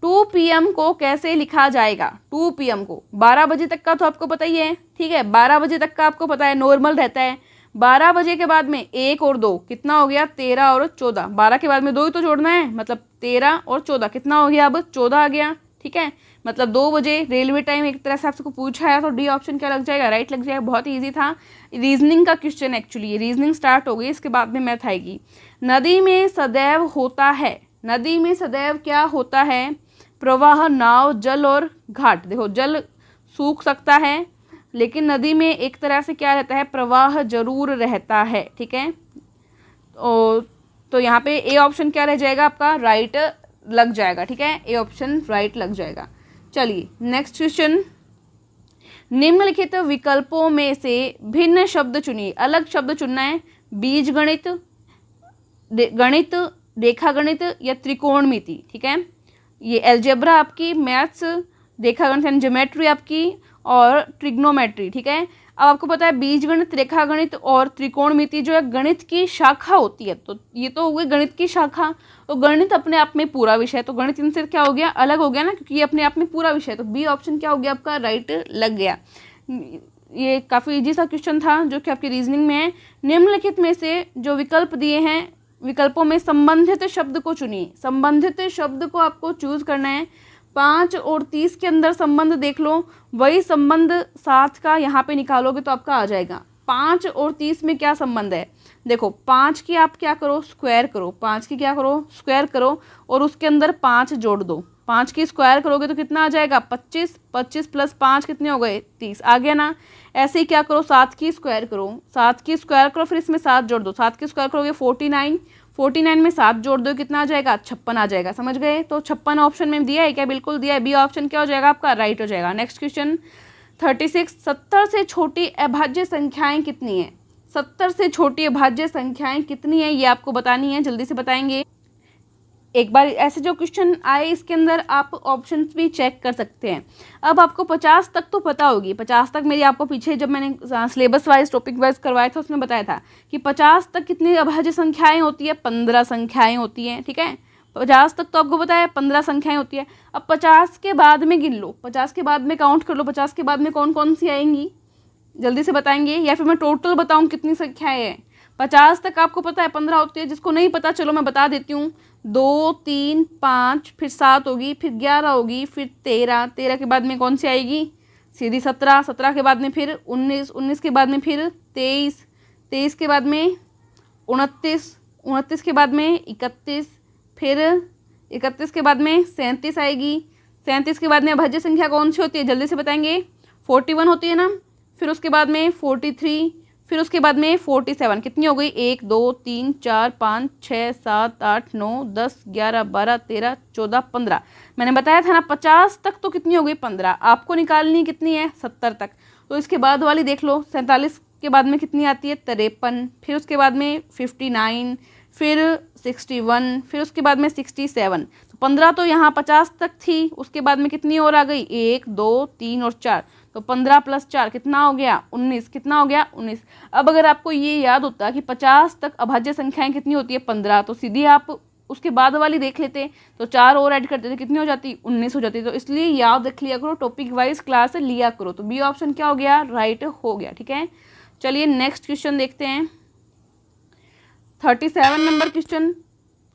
2 PM को कैसे लिखा जाएगा? 2 PM को 12 बजे तक का तो आपको पता ही है, ठीक है, 12 बजे तक का आपको पता है, नॉर्मल रहता है। 12 बजे के बाद में 1 और 2 कितना हो गया? 13 और 14। 12 के बाद में 2 ही तो जोड़ना है, मतलब 13 और 14 कितना हो गया? अब 14 आ गया, ठीक है, मतलब 2 बजे रेलवे टाइम एक तरह से आपको पूछा है, तो डी ऑप्शन क्या लग जाएगा? राइट लग जाएगा। बहुत ईजी था, रीजनिंग का क्वेश्चन एक्चुअली। रीजनिंग स्टार्ट हो गई, इसके बाद में मैथ आएगी। नदी में सदैव होता है, नदी में सदैव क्या होता है? प्रवाह, नाव, जल और घाट। देखो, जल सूख सकता है, लेकिन नदी में एक तरह से क्या रहता है? प्रवाह जरूर रहता है, ठीक है। तो यहाँ पे ए ऑप्शन क्या रह जाएगा आपका? राइट लग जाएगा, ठीक है, ए ऑप्शन राइट लग जाएगा। चलिए, नेक्स्ट क्वेश्चन। निम्नलिखित विकल्पों में से भिन्न शब्द चुनिए। अलग शब्द चुनना है। बीज गणित, गणित, रेखा गणित या त्रिकोणमिति, ठीक है। ये एल्जेब्रा आपकी, मैथ्स, रेखा गणित यानी ज्योमेट्री आपकी, और ट्रिग्नोमेट्री, ठीक है। अब आपको पता है बीज गणित, रेखा गणित और त्रिकोणमिति जो है गणित की शाखा होती है, तो ये तो हो गई गणित की शाखा। तो गणित अपने आप में पूरा विषय, तो गणित इनसे क्या हो गया? अलग हो गया ना, क्योंकि ये अपने आप में पूरा विषय। तो बी ऑप्शन क्या हो गया आपका? राइट लग गया। ये काफ़ी इजी सा क्वेश्चन था जो कि आपकी रीजनिंग में है। निम्नलिखित में से जो विकल्प दिए हैं, विकल्पों में संबंधित शब्द को चुनिए। संबंधित शब्द को आपको चूज करना है। 5 और 30 के अंदर संबंध देख लो, वही संबंध 7 का यहाँ पे निकालोगे तो आपका आ जाएगा। 5 और 30 में क्या संबंध है, देखो 5 की आप क्या करो, स्क्वायर करो। 5 की क्या करो, स्क्वायर करो, और उसके अंदर 5 जोड़ दो। 5 की स्क्वायर करोगे तो कितना आ जाएगा, 25। 25 प्लस 5 कितने हो गए, 30 आ गया ना। ऐसे ही क्या करो, 7 की स्क्वायर करो। 7 की स्क्वायर करो, फिर इसमें 7 जोड़ दो। 7 की स्क्वायर करोगे 49। 49 में 7 जोड़ दो, कितना आ जाएगा, 56 आ जाएगा। समझ गए, तो 56 ऑप्शन में दिया है क्या, बिल्कुल दिया है। बी ऑप्शन क्या हो जाएगा आपका, राइट हो जाएगा। नेक्स्ट क्वेश्चन 36, 70 से छोटी अभाज्य संख्याएं कितनी है। 70 से छोटी अभाज्य संख्याएं कितनी है, ये आपको बतानी है, जल्दी से बताएंगे। एक बार ऐसे जो क्वेश्चन आए इसके अंदर आप ऑप्शंस भी चेक कर सकते हैं। अब आपको 50 तक तो पता होगी। 50 तक मेरी आपको पीछे जब मैंने सिलेबस वाइज टॉपिक वाइज करवाया था उसमें बताया था कि 50 तक कितनी अभाज्य संख्याएं होती है, 15 संख्याएं होती हैं। ठीक है, 50 तक तो आपको पता है 15 संख्याएं होती है। अब 50 के बाद में गिन लो, 50 के बाद में काउंट कर लो, 50 के बाद में कौन कौन सी आएंगी, जल्दी से बताएंगे, या फिर मैं टोटल बताऊं कितनी संख्याएं हैं। 50 तक आपको पता है 15 होती है, जिसको नहीं पता चलो मैं बता देती हूँ। 2, 3, 5, फिर 7 होगी, फिर 11 होगी, फिर 13। 13 के बाद में कौन सी आएगी, सीधी 17। 17 के बाद में फिर 19। 19 के बाद में फिर 23। 23 के बाद में 29। 29 के बाद में 31। फिर 31 के बाद में 37 आएगी। 37 के बाद में अभाज्य संख्या कौन सी होती है, जल्दी से बताएंगे, 41 होती है ना। फिर उसके बाद में 43, फिर उसके बाद में 47। कितनी हो गई, 1, 2, 3, 4, 5, 6, 7, 8, 9, 10, 11, 12, 13, 14, 15। मैंने बताया था ना 50 तक तो कितनी हो गई, 15। आपको निकालनी कितनी है, 70 तक। तो इसके बाद वाली देख लो, 47 के बाद में कितनी आती है, 53। फिर उसके बाद में 59, फिर 61, फिर उसके बाद में 67। तो 15 तो यहाँ 50 तक थी। उसके बाद में कितनी और आ गई, 1, 2, 3 और 4। तो 15 + 4 कितना हो गया, 19। कितना हो गया, 19। अब अगर आपको ये याद होता कि 50 तक अभाज्य संख्याएं कितनी होती है, 15, तो सीधी आप उसके बाद वाली देख लेते, तो 4 और ऐड करते थे, कितनी हो जाती, 19 हो जाती। तो इसलिए याद रख लिया करो, टॉपिक वाइज क्लास लिया करो। तो बी ऑप्शन क्या हो गया, राइट हो गया। ठीक है, चलिए नेक्स्ट क्वेश्चन देखते हैं। 37 नंबर क्वेश्चन,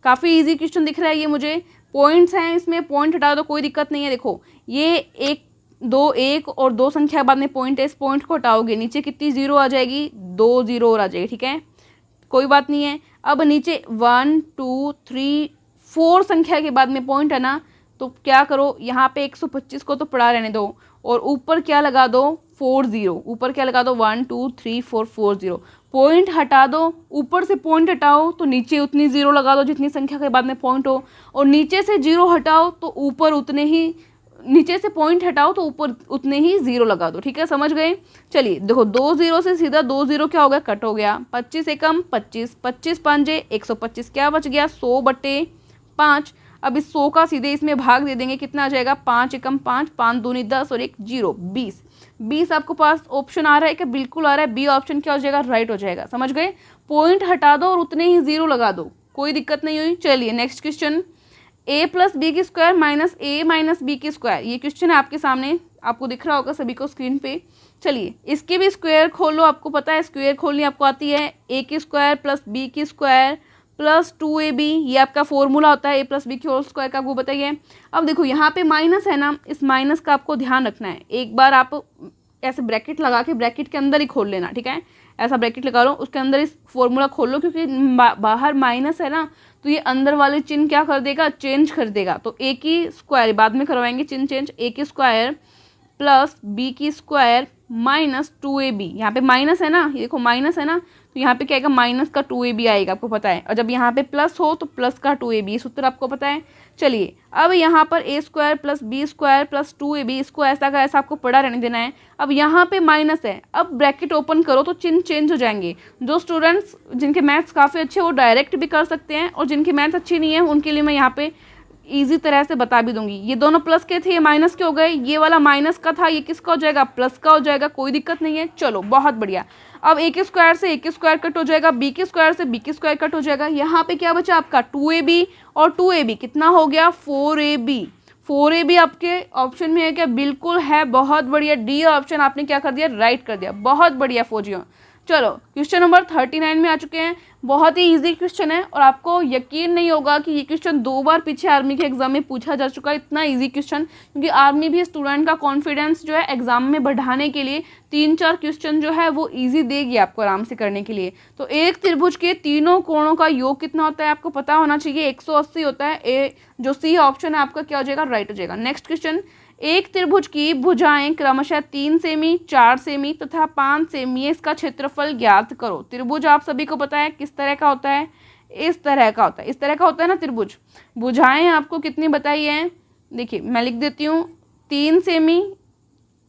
काफ़ी इजी क्वेश्चन दिख रहा है ये मुझे। पॉइंट्स हैं इसमें, पॉइंट हटा दो, कोई दिक्कत नहीं है। देखो ये 1, 2, 1 और 2 संख्या के बाद में पॉइंट है, इस पॉइंट को हटाओगे, नीचे कितनी जीरो आ जाएगी, 2 जीरो और आ जाएगी। ठीक है, कोई बात नहीं है। अब नीचे 1, 2, 3, 4 संख्या के बाद में पॉइंट है ना, तो क्या करो, यहाँ पे 125 को तो पड़ा रहने दो, और ऊपर क्या लगा दो, 4 0। ऊपर क्या लगा दो, 1, 2, 3, 4, 4 0। पॉइंट हटा दो, ऊपर से पॉइंट हटाओ तो नीचे उतनी जीरो लगा दो जितनी संख्या के बाद में पॉइंट हो, और नीचे से जीरो हटाओ तो ऊपर उतने ही, नीचे से पॉइंट हटाओ तो ऊपर उतने ही जीरो लगा दो। ठीक है, समझ गए। चलिए देखो, 2 0 से सीधा 2 0 क्या हो गया, कट हो गया। 25 एकम 25, 25 पंजे 125, क्या बच गया, 100/5। अब इस 100 का सीधे इसमें भाग दे देंगे, कितना आ जाएगा, 5 एकम 5, 5 दूनी 10 और 1 0, 20। 20 आपको पास ऑप्शन आ रहा है क्या, बिल्कुल आ रहा है। बी ऑप्शन क्या हो जाएगा, राइट हो जाएगा। समझ गए, पॉइंट हटा दो और उतने ही जीरो लगा दो, कोई दिक्कत नहीं हुई। चलिए next question, a + b² - a - b²। ये क्वेश्चन है आपके सामने, आपको दिख रहा होगा सभी को स्क्रीन पे। चलिए इसके भी स्क्वायर खोलो, आपको पता है स्क्वायर खोलनी आपको आती है। a² + b² + 2ab, ये आपका फॉर्मूला होता है, a + b होल स्क्वायर का, आपको बताइए। अब देखो यहाँ पे माइनस है ना, इस माइनस का आपको ध्यान रखना है। एक बार आप ऐसे ब्रैकेट लगा के ब्रैकेट के अंदर ही खोल लेना। ठीक है, ऐसा ब्रैकेट लगा लो, उसके अंदर इस फॉर्मूला खोल लो, क्योंकि बाहर माइनस है ना, तो ये अंदर वाले चिन्ह क्या कर देगा, चेंज कर देगा। तो a की स्क्वायर बाद में करवाएंगे चिन्ह चेंज, a² + b² - 2ab। यहाँ पे माइनस है ना, ये देखो माइनस है ना, तो यहाँ पे क्या आएगा, माइनस का 2ab आएगा, आपको पता है। और जब यहाँ पे प्लस हो तो प्लस का 2ab, ये सूत्र आपको पता है। चलिए अब यहाँ पर a² + b² + 2ab, इसको ऐसा का ऐसा आपको पड़ा रहने देना है। अब यहाँ पे माइनस है, अब ब्रैकेट ओपन करो तो चिन्ह चेंज हो जाएंगे। जो स्टूडेंट्स जिनके मैथ्स काफ़ी अच्छे वो डायरेक्ट भी कर सकते हैं, और जिनकी मैथ्स अच्छी नहीं है उनके लिए मैं यहाँ पे इजी तरह से बता भी दूंगी। ये दोनों प्लस के थे, ये माइनस के हो गए, ये वाला माइनस का था, ये किसका हो जाएगा, प्लस का हो जाएगा, कोई दिक्कत नहीं है। चलो बहुत बढ़िया। अब a² से a² कट हो जाएगा, b² से b² कट हो जाएगा। यहाँ पे क्या बचा आपका 2ab और 2ab कितना हो गया, 4ab। 4A भी आपके ऑप्शन में है क्या? बिल्कुल है, बहुत बढ़िया। डी ऑप्शन आपने क्या कर दिया? राइट कर दिया। बहुत बढ़िया फौजियों। चलो क्वेश्चन नंबर 39 में आ चुके हैं। बहुत ही इजी क्वेश्चन है और आपको यकीन नहीं होगा कि ये क्वेश्चन 2 बार पीछे आर्मी के एग्जाम में पूछा जा चुका है। इतना इजी क्वेश्चन, क्योंकि आर्मी भी स्टूडेंट का कॉन्फिडेंस जो है एग्जाम में बढ़ाने के लिए 3-4 क्वेश्चन जो है वो इजी देगी आपको आराम से करने के लिए। तो एक त्रिभुज के तीनों कोणों का योग कितना होता है आपको पता होना चाहिए। 180 होता है। ए जो सी ऑप्शन है आपका क्या हो जाएगा? राइट हो जाएगा। नेक्स्ट क्वेश्चन, एक त्रिभुज की भुजाएं क्रमशः 3 सेमी, 4 सेमी तथा 5 सेमी, इसका क्षेत्रफल ज्ञात करो। त्रिभुज आप सभी को पता है किस तरह का होता है? इस तरह का होता है। इस तरह का होता है ना त्रिभुज। भुजाएं आपको कितनी बताई हैं? देखिए मैं लिख देती हूँ, 3 सेमी,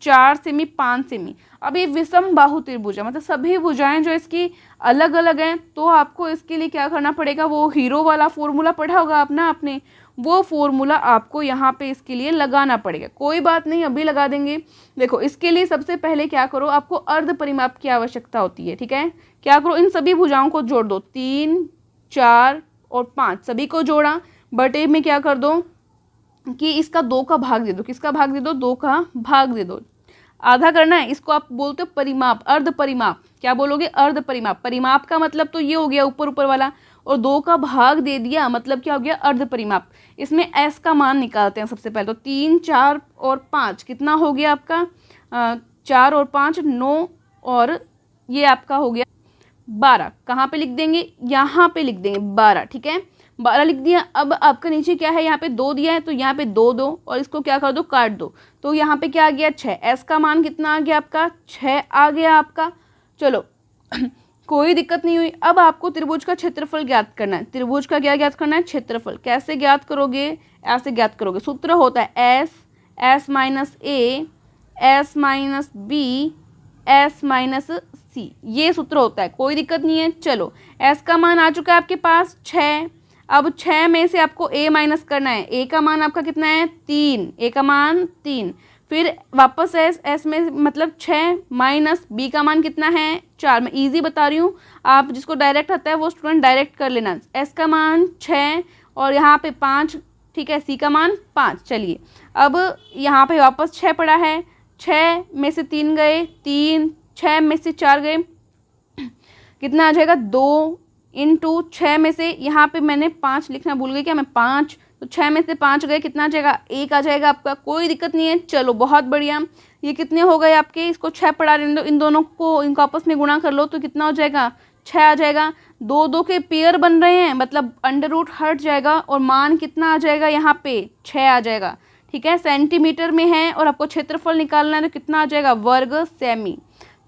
4 सेमी, 5 सेमी। अब ये विषम बाहु त्रिभुज है, मतलब सभी भुजाएं जो इसकी अलग अलग हैं। तो आपको इसके लिए क्या करना पड़ेगा? वो हीरो वाला फॉर्मूला पढ़ा होगा अपना आपने, वो फॉर्मूला आपको यहाँ पे इसके लिए लगाना पड़ेगा। कोई बात नहीं, अभी लगा देंगे। देखो इसके लिए सबसे पहले क्या करो, आपको अर्ध परिमाप की आवश्यकता होती है। ठीक है, क्या करो, इन सभी भुजाओं को जोड़ दो। 3, 4 और 5 सभी को जोड़ा, बटे में क्या कर दो कि इसका 2 का भाग दे दो। किसका भाग दे दो? 2 का भाग दे दो। आधा करना है, इसको आप बोलते हो परिमाप, अर्ध परिमाप। क्या बोलोगे? अर्ध परिमाप। परिमाप का मतलब तो ये हो गया ऊपर ऊपर वाला, और 2 का भाग दे दिया मतलब क्या हो गया? अर्ध परिमाप। इसमें एस का मान निकालते हैं सबसे पहले। तो 3, 4 और 5 कितना हो गया आपका? 4 और 5 9, और ये आपका हो गया 12। कहाँ पे लिख देंगे? यहाँ पे लिख देंगे 12। ठीक है, 12 लिख दिया। अब आपका नीचे क्या है? यहाँ पे 2 दिया है, तो यहाँ पे 2 दो और इसको क्या कर दो? काट दो। तो यहाँ पे क्या आ गया? 6। एस का मान कितना आ गया आपका? 6 आ गया आपका। चलो कोई दिक्कत नहीं हुई। अब आपको त्रिभुज का क्षेत्रफल ज्ञात करना है। त्रिभुज का क्या ज्ञात करना है? क्षेत्रफल। कैसे ज्ञात करोगे? ऐसे ज्ञात करोगे। सूत्र होता है s, s minus a, s minus b, s minus c. ये सूत्र होता है, कोई दिक्कत नहीं है। चलो एस का मान आ चुका है आपके पास 6। अब 6 में से आपको ए माइनस करना है। ए का मान आपका कितना है? 3। ए का मान 3। फिर वापस एस, एस में मतलब 6 माइनस बी का मान कितना है? 4। मैं इजी बता रही हूँ, आप जिसको डायरेक्ट आता है वो स्टूडेंट डायरेक्ट कर लेना। एस का मान 6 और यहाँ पे 5। ठीक है, सी का मान 5। चलिए अब यहाँ पे वापस 6 पड़ा है। 6 में से 3 गए 3, 6 में से 4 गए, कितना आ जाएगा? 2 इंटू 6 में से यहाँ पे मैंने 5 लिखना भूल गई क्या मैं? 5। तो 6 में से 5 गए, कितना आ जाएगा? 1 आ जाएगा आपका। कोई दिक्कत नहीं है। चलो बहुत बढ़िया। ये कितने हो गए आपके? इसको 6 पढ़ा रहे इन दोनों को, इनको आपस में गुणा कर लो तो कितना हो जाएगा? 6 आ जाएगा। 2 2 के पेयर बन रहे हैं, मतलब अंडर रूट हट जाएगा और मान कितना आ जाएगा? यहाँ पे 6 आ जाएगा। ठीक है, सेंटीमीटर में है और आपको क्षेत्रफल निकालना है तो कितना आ जाएगा? वर्ग सेमी।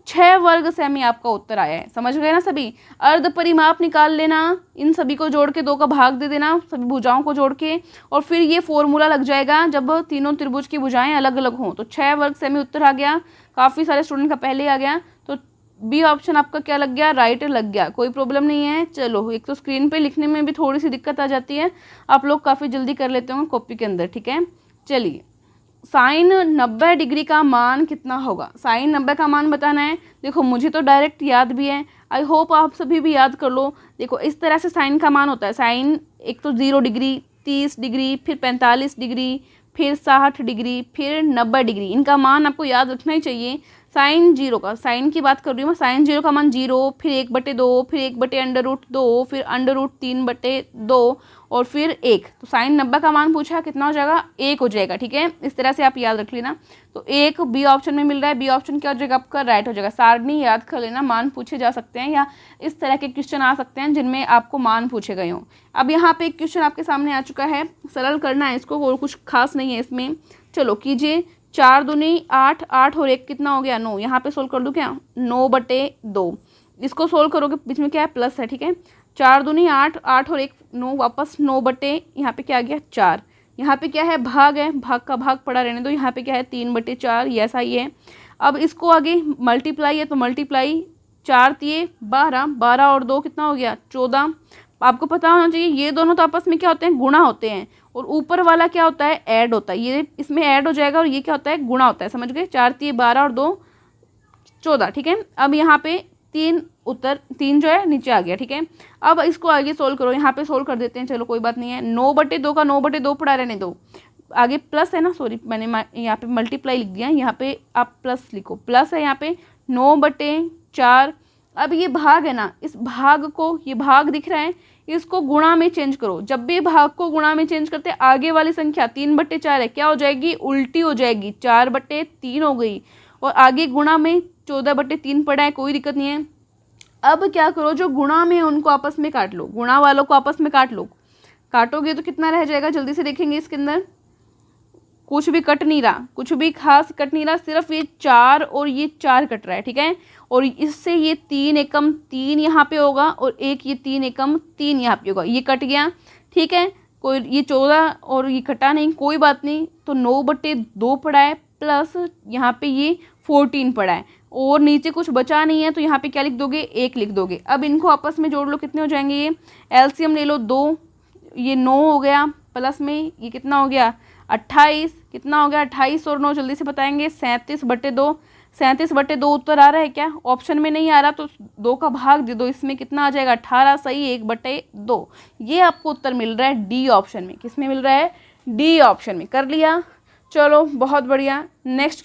6 वर्ग सेमी आपका उत्तर आया है। समझ गए ना सभी? अर्ध परिमाप निकाल लेना, इन सभी को जोड़ के 2 का भाग दे देना, सभी भुजाओं को जोड़ के, और फिर ये फॉर्मूला लग जाएगा जब तीनों त्रिभुज की भुजाएं अलग अलग हों। तो 6 वर्ग सेमी उत्तर आ गया। काफ़ी सारे स्टूडेंट का पहले आ गया। तो बी ऑप्शन आपका क्या लग गया? राइट लग गया। कोई प्रॉब्लम नहीं है। चलो एक तो स्क्रीन पर लिखने में भी थोड़ी सी दिक्कत आ जाती है, आप लोग काफ़ी जल्दी कर लेते होंगे कॉपी के अंदर। ठीक है, चलिए साइन 90 डिग्री का मान कितना होगा? साइन 90 का मान बताना है। देखो मुझे तो डायरेक्ट याद भी है, आई होप आप सभी भी याद कर लो। देखो इस तरह से साइन का मान होता है। साइन एक तो 0 डिग्री, 30 डिग्री, फिर 45 डिग्री, फिर 60 डिग्री, फिर 90 डिग्री। इनका मान आपको याद रखना ही चाहिए। साइन 0 का, साइन की बात कर रही हूँ मैं, साइन 0 का मान 0, फिर 1/2, फिर 1/√2, फिर √3/2 और फिर 1। तो साइन 90 का मान पूछा, कितना हो जाएगा? 1 हो जाएगा। ठीक है, इस तरह से आप याद रख लेना। तो 1 बी ऑप्शन में मिल रहा है। बी ऑप्शन क्या हो जाएगा आपका? राइट हो जाएगा। सारणी याद कर लेना, मान पूछे जा सकते हैं या इस तरह के क्वेश्चन आ सकते हैं जिनमें आपको मान पूछे गए हों। अब यहाँ पे एक क्वेश्चन आपके सामने आ चुका है, सरल करना है इसको, और कुछ खास नहीं है इसमें। चलो कीजिए। 4 दूनी 8, 8 और 1 कितना हो गया? 9। यहाँ पे सोल्व कर दूँ क्या? 9/2। इसको सोल्व करोगे, बीच में क्या है? प्लस है। ठीक है, 4 दूनी 8, 8 और 1 9, वापस 9 यहाँ पे क्या आ गया? 4। यहाँ पे क्या है? भाग है, भाग का भाग पड़ा रहने दो। यहाँ पे क्या है? 3/4। ये ऐसा ही है। अब इसको आगे मल्टीप्लाई है तो मल्टीप्लाई, 4 तिये 12, 12 और 2 कितना हो गया? 14। आपको पता होना चाहिए ये दोनों तो आपस में क्या होते हैं? गुणा होते हैं, और ऊपर वाला क्या होता है? ऐड होता है। ये इसमें ऐड हो जाएगा और ये क्या होता है? गुणा होता है। समझ गए? 4 तिये 12 और 2 14। ठीक है, अब यहाँ पे 3 उत्तर, 3 जो है नीचे आ गया। ठीक है, अब इसको आगे सोल्व करो। यहाँ पे सोल्व कर देते हैं। चलो कोई बात नहीं है। 9/2 का 9/2 पड़ा रहने दो। आगे प्लस है ना, सॉरी मैंने यहाँ पे मल्टीप्लाई लिख दिया, यहाँ पे आप प्लस लिखो, प्लस है यहाँ पे 9/4। अब ये भाग है ना, इस भाग को, ये भाग दिख रहा है, इसको गुणा में चेंज करो। जब भी भाग को गुणा में चेंज करते हैं, आगे वाली संख्या 3/4 है, क्या हो जाएगी, उल्टी हो जाएगी, 4/3 हो गई, और आगे गुणा में 14/3 पड़ा है, कोई दिक्कत नहीं है। अब क्या करो, जो गुणा में उनको आपस में काट लो, गुणा वालों को आपस में काट लो। काटोगे तो कितना रह जाएगा, जल्दी से देखेंगे इसके अंदर, कुछ भी कट नहीं रहा, कुछ भी खास कट नहीं रहा, सिर्फ ये 4 और ये 4 कट रहा है, ठीक है। और इससे ये 3 एकम 3 यहाँ पे होगा, और एक ये 3 एकम 3 यहाँ पे होगा, ये कट गया, ठीक है। कोई ये 14 और ये कटा नहीं, कोई बात नहीं। तो 9/2 पड़ा है, प्लस यहाँ पे ये 14 पड़ा है, और नीचे कुछ बचा नहीं है, तो यहाँ पे क्या लिख दोगे, 1 लिख दोगे। अब इनको आपस में जोड़ लो, कितने हो जाएंगे, ये एलसीएम ले लो 2, ये 9 हो गया, प्लस में ये कितना हो गया 28, कितना हो गया 28 और 9 जल्दी से बताएंगे, 37/2। 37/2 उत्तर आ रहा है क्या, ऑप्शन में नहीं आ रहा तो 2 का भाग दे दो, इसमें कितना आ जाएगा 18, सही 1/2। ये आपको उत्तर मिल रहा है डी ऑप्शन में। किस में मिल रहा है, डी ऑप्शन में। कर लिया, चलो बहुत बढ़िया। नेक्स्ट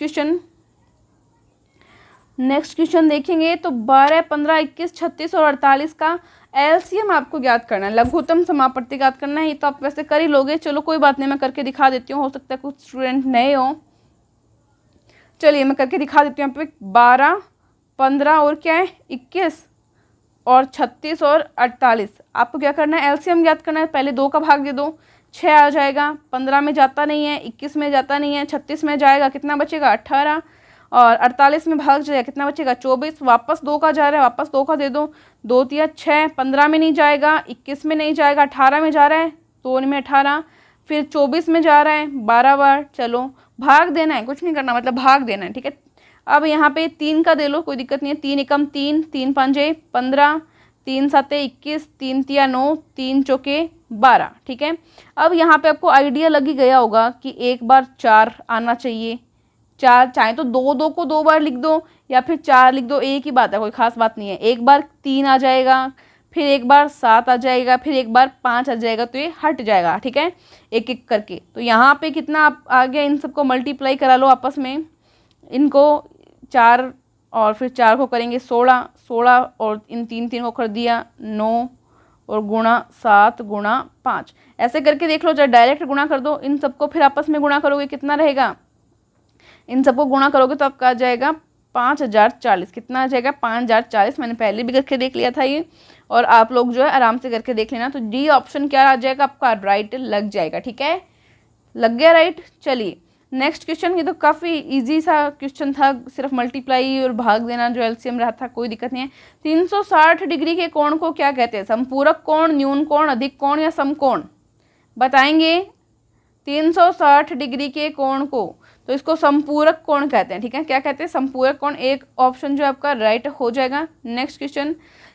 क्वेश्चन देखेंगे तो 12, 15, 21, 36 और 48 का एलसीएम आपको ज्ञात करना है, लघुत्तम समापत्ति ज्ञात करना है। ये तो आप वैसे कर ही लोगे, चलो कोई बात नहीं, मैं करके दिखा देती हूँ, हो सकता है कुछ स्टूडेंट नए हो। चलिए मैं करके दिखा देती हूँ। यहाँ पे 12, 15 और क्या है 21 और 36 और 48 आपको क्या करना है, एलसीएम ज्ञात करना है। पहले 2 का भाग दे दो, 6 आ जाएगा, 15 में जाता नहीं है, 21 में जाता नहीं है, 36 में जाएगा, कितना बचेगा 18, और 48 में भाग जाएगा, कितना बचेगा 24, वापस 2 का जा रहा है, वापस 2 का दे दो, 2 तिया 6, 15 में नहीं जाएगा, 21 में नहीं जाएगा, 18 में जा रहा है, 2 में 18, फिर 24 में जा रहा है 12 बार। चलो भाग देना है, कुछ नहीं करना, मतलब भाग देना है, ठीक है। अब यहाँ पे 3 का दे लो, कोई दिक्कत नहीं है, 3 एकम 3, 3 पंजे 15, 3 सते 21, 3 तिया 9, 3 चौके 12, ठीक है। अब यहाँ पे आपको आइडिया लग ही गया होगा कि एक बार 4 आना चाहिए, 4 चाहे तो 2 को 2 बार लिख दो या फिर 4 लिख दो, एक ही बात है, कोई खास बात नहीं है। एक बार 3 आ जाएगा, फिर एक बार 7 आ जाएगा, फिर एक बार 5 आ जाएगा, तो ये हट जाएगा, ठीक है, एक एक करके। तो यहाँ पे कितना आ गया, इन सबको मल्टीप्लाई करा लो आपस में, इनको 4 और फिर 4 को करेंगे 16, 16 और इन 3 को कर दिया 9 और गुणा 7 गुणा 5, ऐसे करके देख लो। जब डायरेक्ट गुणा कर दो इन सबको, फिर आपस में गुणा करोगे कितना रहेगा, इन सबको गुणा करोगे तो आपका आ जाएगा 5040, कितना आ जाएगा 5040। मैंने पहले भी करके देख लिया था ये, और आप लोग जो है आराम से करके देख लेना। तो डी ऑप्शन क्या आ जाएगा आपका, राइट लग जाएगा, ठीक है, लग गया राइट। चलिए नेक्स्ट क्वेश्चन, ये तो काफ़ी इजी सा क्वेश्चन था, सिर्फ मल्टीप्लाई और भाग देना जो एलसीएम रहा था, कोई दिक्कत नहीं है। 360 डिग्री के कोण को क्या कहते हैं, संपूरक कोण, न्यून कोण, अधिक कोण या समकोण, बताएंगे। 360 डिग्री के कोण को तो इसको संपूरक कोण कहते हैं, ठीक है, क्या कहते हैं, संपूरक कोण। एक ऑप्शन जो आपका राइट हो जाएगा। नेक्स्ट क्वेश्चन,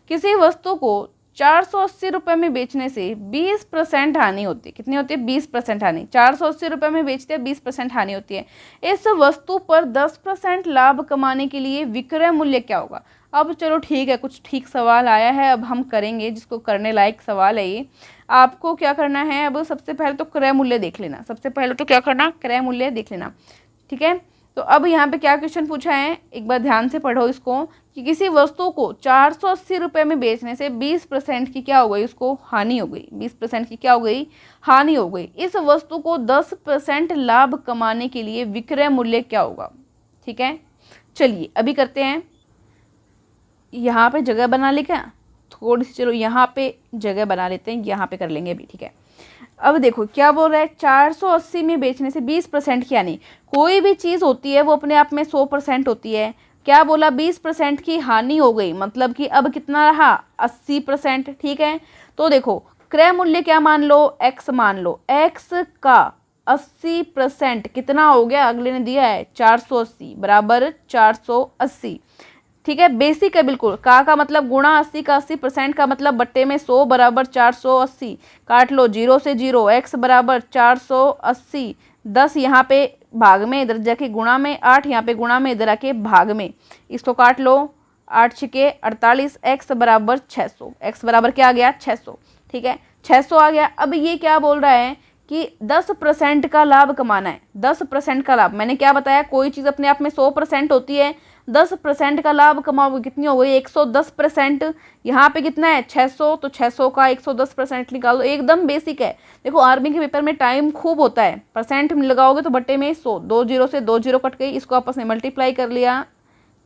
किसी वस्तु को 480 रुपये में बेचने से 20% हानि होती है, कितनी होती है 20% हानि। 480 रुपये में बेचते हैं, 20% हानि होती है। इस वस्तु पर 10% लाभ कमाने के लिए विक्रय मूल्य क्या होगा। अब चलो ठीक है, कुछ ठीक सवाल आया है, अब हम करेंगे, जिसको करने लायक सवाल है ये। आपको क्या करना है, अब सबसे पहले तो क्रय मूल्य देख लेना, सबसे पहले तो क्या करना, क्रय मूल्य देख लेना, ठीक है। तो अब यहाँ पे क्या क्वेश्चन पूछा है, एक बार ध्यान से पढ़ो इसको, कि किसी वस्तु को 480 रुपये में बेचने से 20% की क्या हो गई, उसको हानि हो गई, 20% की क्या हो गई, हानि हो गई। इस वस्तु को 10% लाभ कमाने के लिए विक्रय मूल्य क्या होगा, ठीक है। चलिए अभी करते हैं, यहाँ पे जगह बना ले क्या थोड़ी सी, चलो यहाँ पे जगह बना लेते हैं, यहाँ पे कर लेंगे अभी, ठीक है। अब देखो क्या बोल रहा है, 480 में बेचने से 20% की हानि। कोई भी चीज़ होती है वो अपने आप में 100% होती है, क्या बोला 20% की हानि हो गई, मतलब कि अब कितना रहा 80%, ठीक है। तो देखो क्रय मूल्य क्या मान लो, x मान लो, x का 80% कितना हो गया, अगले ने दिया है 480 बराबर 480, ठीक है, बेसिक है बिल्कुल। का मतलब गुणा 80 का 80% का मतलब बट्टे में 100 बराबर 480, काट लो 0 से 0, x बराबर 480, 10 यहाँ पे भाग में, इधर जाके गुणा में, 8 यहाँ पे गुणा में, इधर आके भाग में, इसको काट लो, 8 छिके 48, x बराबर 600, x बराबर क्या आ गया 600, ठीक है, 600 आ गया। अब ये क्या बोल रहा है कि 10% का लाभ कमाना है। 10% का लाभ, मैंने क्या बताया, कोई चीज़ अपने आप में 100% होती है, 10% का लाभ कमाओगे, कितनी हो गई 110%। यहाँ पे कितना है 600, तो 600 का 110% निकाल दो, एकदम बेसिक है। देखो आर्मी के पेपर में टाइम खूब होता है, परसेंट लगाओगे तो बट्टे में 100, 2 जीरो से 2 जीरो कट गई, इसको आपस में मल्टीप्लाई कर लिया,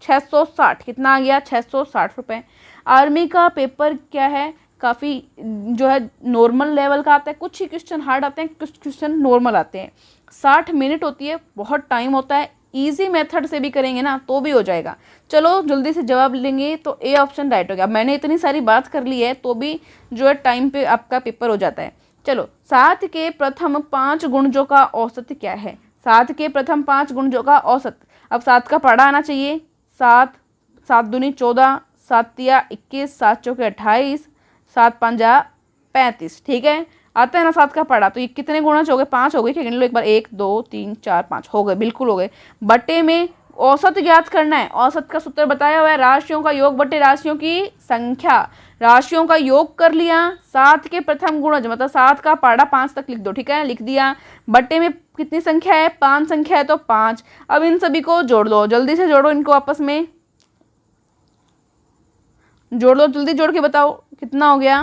660, कितना आ गया 660 रुपये। आर्मी का पेपर क्या है, काफ़ी जो है नॉर्मल लेवल का आता है, कुछ ही क्वेश्चन हार्ड आते हैं, कुछ क्वेश्चन नॉर्मल आते हैं। 60 मिनट होती है, बहुत टाइम होता है, इजी मेथड से भी करेंगे ना तो भी हो जाएगा। चलो जल्दी से जवाब लेंगे, तो ए ऑप्शन राइट हो गया। मैंने इतनी सारी बात कर ली है तो भी जो है टाइम पे आपका पेपर हो जाता है। चलो 7 के प्रथम 5 गुणजों का औसत क्या है। 7 के प्रथम 5 गुणजों का औसत, अब 7 का पढ़ा आना चाहिए। 7, 7 दूनी 14, 7 तिया 21, 7 चौके 28, 7 पंजा 35, ठीक है, आता है ना 7 का पढ़ा। तो ये कितने गुणज हो गए, 5 हो गए, क्या गिन लो एक बार, 1 2 3 4 5 हो गए, बिल्कुल हो गए। बटे में औसत ज्ञात करना है, औसत का सूत्र बताया हुआ है, राशियों का योग बटे राशियों की संख्या। राशियों का योग कर लिया, 7 के प्रथम गुणज मतलब 7 का पढ़ा 5 तक लिख दो, ठीक है, लिख दिया। बटे में कितनी संख्या है, 5 संख्या है तो 5। अब इन सभी को जोड़ दो, जल्दी से जोड़ो इनको, आपस में जोड़ दो, जल्दी जोड़ के बताओ कितना हो गया।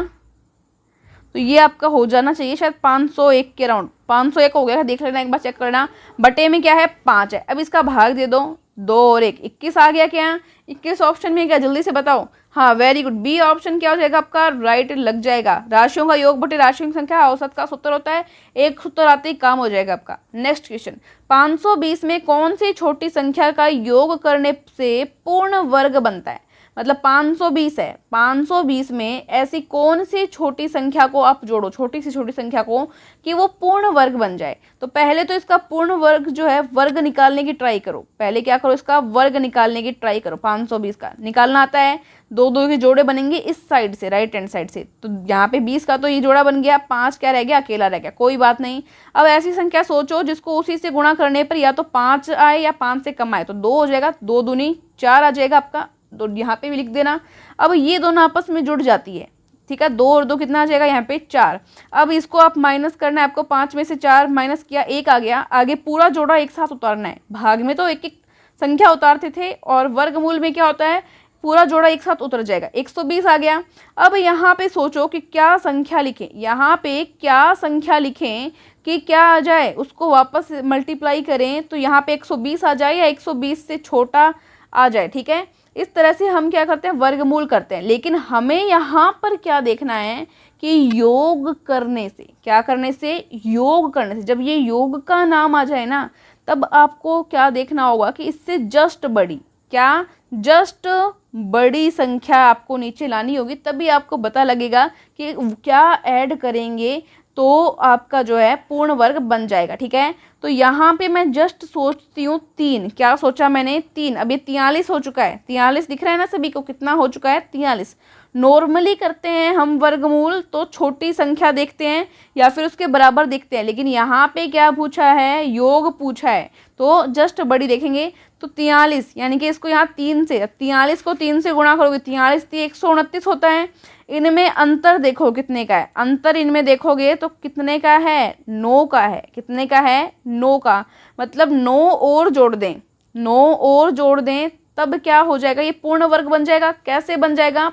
तो ये आपका हो जाना चाहिए शायद 501 के अराउंड, 501 हो गया, देख लेना एक बार, चेक करना। बटे में क्या है 5 है, अब इसका भाग दे दो, 2 और 1 21 आ गया क्या, 21 ऑप्शन में क्या, जल्दी से बताओ। हाँ वेरी गुड, बी ऑप्शन क्या हो जाएगा आपका, राइट लग जाएगा। राशियों का योग बटे राशियों की संख्या औसत का सूत्र होता है, एक सूत्र आते ही काम हो जाएगा आपका। नेक्स्ट क्वेश्चन, 520 में कौन सी छोटी संख्या का योग करने से पूर्ण वर्ग बनता है। मतलब 520 है, 520 में ऐसी कौन सी छोटी संख्या को आप जोड़ो, छोटी सी छोटी संख्या को, कि वो पूर्ण वर्ग बन जाए। तो पहले तो इसका पूर्ण वर्ग जो है वर्ग निकालने की ट्राई करो, पहले क्या करो, इसका वर्ग निकालने की ट्राई करो। 520 का निकालना आता है, दो दो के जोड़े बनेंगे इस साइड से, राइट हैंड साइड से, तो यहाँ पे 20 का तो ये जोड़ा बन गया, 5 क्या रह गया, अकेला रह गया, कोई बात नहीं। अब ऐसी संख्या सोचो जिसको उसी से गुणा करने पर या तो 5 आए या 5 से कम आए, तो 2 हो जाएगा, 2 दूनी 4 आ जाएगा आपका, तो यहाँ पे भी लिख देना। अब ये दोनों आपस में जुड़ जाती है, ठीक है, 2 और 2 कितना आ जाएगा यहाँ पे 4। अब इसको आप माइनस करना है आपको, 5 में से 4 माइनस किया 1 आ गया, आगे पूरा जोड़ा एक साथ उतारना है। भाग में तो एक एक संख्या उतारते थे और वर्गमूल में क्या होता है, पूरा जोड़ा एक साथ उतर जाएगा, 120 आ गया। अब यहाँ पे सोचो कि क्या संख्या लिखें, यहाँ पे क्या संख्या लिखें कि क्या आ जाए, उसको वापस मल्टीप्लाई करें तो यहाँ पे 120 आ जाए या 120 से छोटा आ जाए, ठीक है। इस तरह से हम क्या करते हैं, वर्गमूल करते हैं। लेकिन हमें यहाँ पर क्या देखना है कि योग करने से, क्या करने से, योग करने से, जब ये योग का नाम आ जाए ना, तब आपको क्या देखना होगा कि इससे जस्ट बड़ी, क्या जस्ट बड़ी संख्या आपको नीचे लानी होगी, तभी आपको पता लगेगा कि क्या ऐड करेंगे तो आपका जो है पूर्ण वर्ग बन जाएगा, ठीक है। तो यहाँ पे मैं जस्ट सोचती हूँ 3, क्या सोचा मैंने 3, अब ये 43 हो चुका है, 43 दिख रहा है ना सभी को, कितना हो चुका है 43। नॉर्मली करते हैं हम वर्गमूल तो छोटी संख्या देखते हैं या फिर उसके बराबर देखते हैं, लेकिन यहाँ पे क्या पूछा है, योग पूछा है, तो जस्ट बड़ी देखेंगे। तो 43 यानी कि इसको यहाँ 3 से, 43 को 3 से गुणा करोगे, 43 129 होता है। इनमें अंतर देखो कितने का है, अंतर इनमें देखोगे तो कितने का है, 9 का है, कितने का है 9 का, मतलब 9 और जोड़ दें, 9 और जोड़ दें तब क्या हो जाएगा, ये पूर्ण वर्ग बन जाएगा। कैसे बन जाएगा,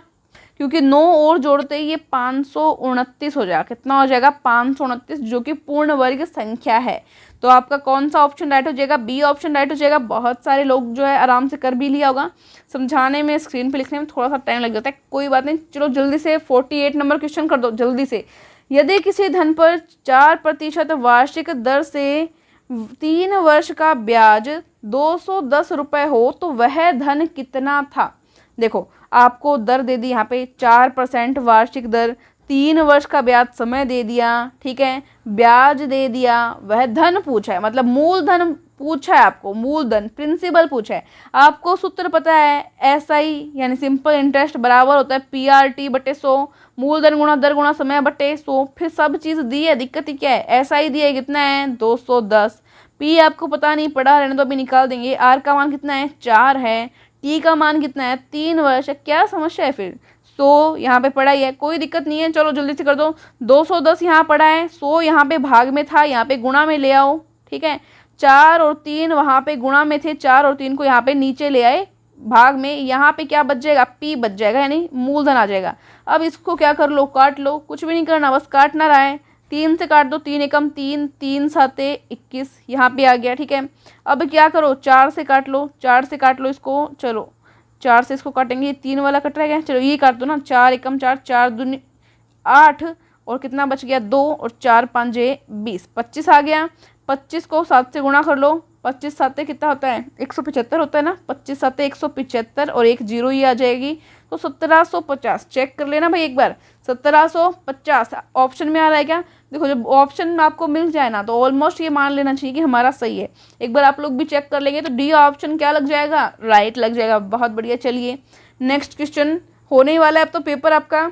क्योंकि 9 और जोड़ते ही ये 529 हो जाएगा, कितना हो जाएगा 529, जो कि पूर्ण वर्ग संख्या है। तो आपका कौन सा ऑप्शन राइट हो जाएगा, बी ऑप्शन राइट हो जाएगा। बहुत सारे लोग जो है आराम से कर भी लिया होगा, समझाने में स्क्रीन पे लिखने में थोड़ा सा टाइम लग जाता है, कोई बात नहीं। चलो जल्दी से 48 नंबर क्वेश्चन कर दो जल्दी से। यदि किसी धन पर 4% वार्षिक दर से 3 वर्ष का ब्याज 210 रुपये हो तो वह धन कितना था। देखो आपको दर दे दी यहाँ पे 4% वार्षिक दर, 3 वर्ष का ब्याज समय दे दिया, ठीक है, ब्याज दे दिया, वह धन पूछा है, मतलब मूलधन पूछा है आपको, मूलधन प्रिंसिपल पूछा है। आपको सूत्र पता है, एसआई यानी सिंपल इंटरेस्ट बराबर होता है पीआरटी बटे 100, मूलधन गुणा दर गुणा समय बटे 100। फिर सब चीज़ दी है, दिक्कत ही क्या है, एसआई दिया है कितना है 210, पी आपको पता नहीं पड़ा, रहने दो अभी निकाल देंगे। आर का मान कितना है 4 है, टी का मान कितना है 3 वर्ष है, क्या समस्या है फिर। 100 100 यहाँ पे पड़ा ही है, कोई दिक्कत नहीं है। चलो जल्दी से कर दो। 210 यहाँ पड़ा है, 100 यहाँ पे भाग में था, यहाँ पे गुणा में ले आओ, ठीक है। 4 और 3 वहाँ पे गुणा में थे, 4 और 3 को यहाँ पे नीचे ले आए भाग में। यहाँ पे क्या बच जाएगा, p बच जाएगा, यानी मूलधन आ जाएगा। अब इसको क्या कर लो, काट लो, कुछ भी नहीं करना, बस काटना रहा है। 3 से काट दो, 3 एकम 3, 3 साते 21, यहाँ पे आ गया, ठीक है। अब क्या करो, 4 से काट लो, 4 से काट लो इसको, चलो 4 से इसको काटेंगे, 3 वाला कट रहा है, चलो ये काट दो ना। 4 एकम 4, 4 दूनी 8, और कितना बच गया 2, और 4 5 20, 25 आ गया। 25 को 7 से गुणा कर लो, 25 साते कितना होता है, 175 होता है ना। 25 साते 175, और एक जीरो ही आ जाएगी, तो 1750। चेक कर लेना भाई एक बार, 1750 ऑप्शन में आ रहा है क्या। देखो जब ऑप्शन आपको मिल जाए ना, तो ऑलमोस्ट ये मान लेना चाहिए कि हमारा सही है। एक बार आप लोग भी चेक कर लेंगे तो डी ऑप्शन क्या लग जाएगा, राइट लग जाएगा। बहुत बढ़िया। चलिए नेक्स्ट क्वेश्चन होने ही वाला है अब तो पेपर आपका।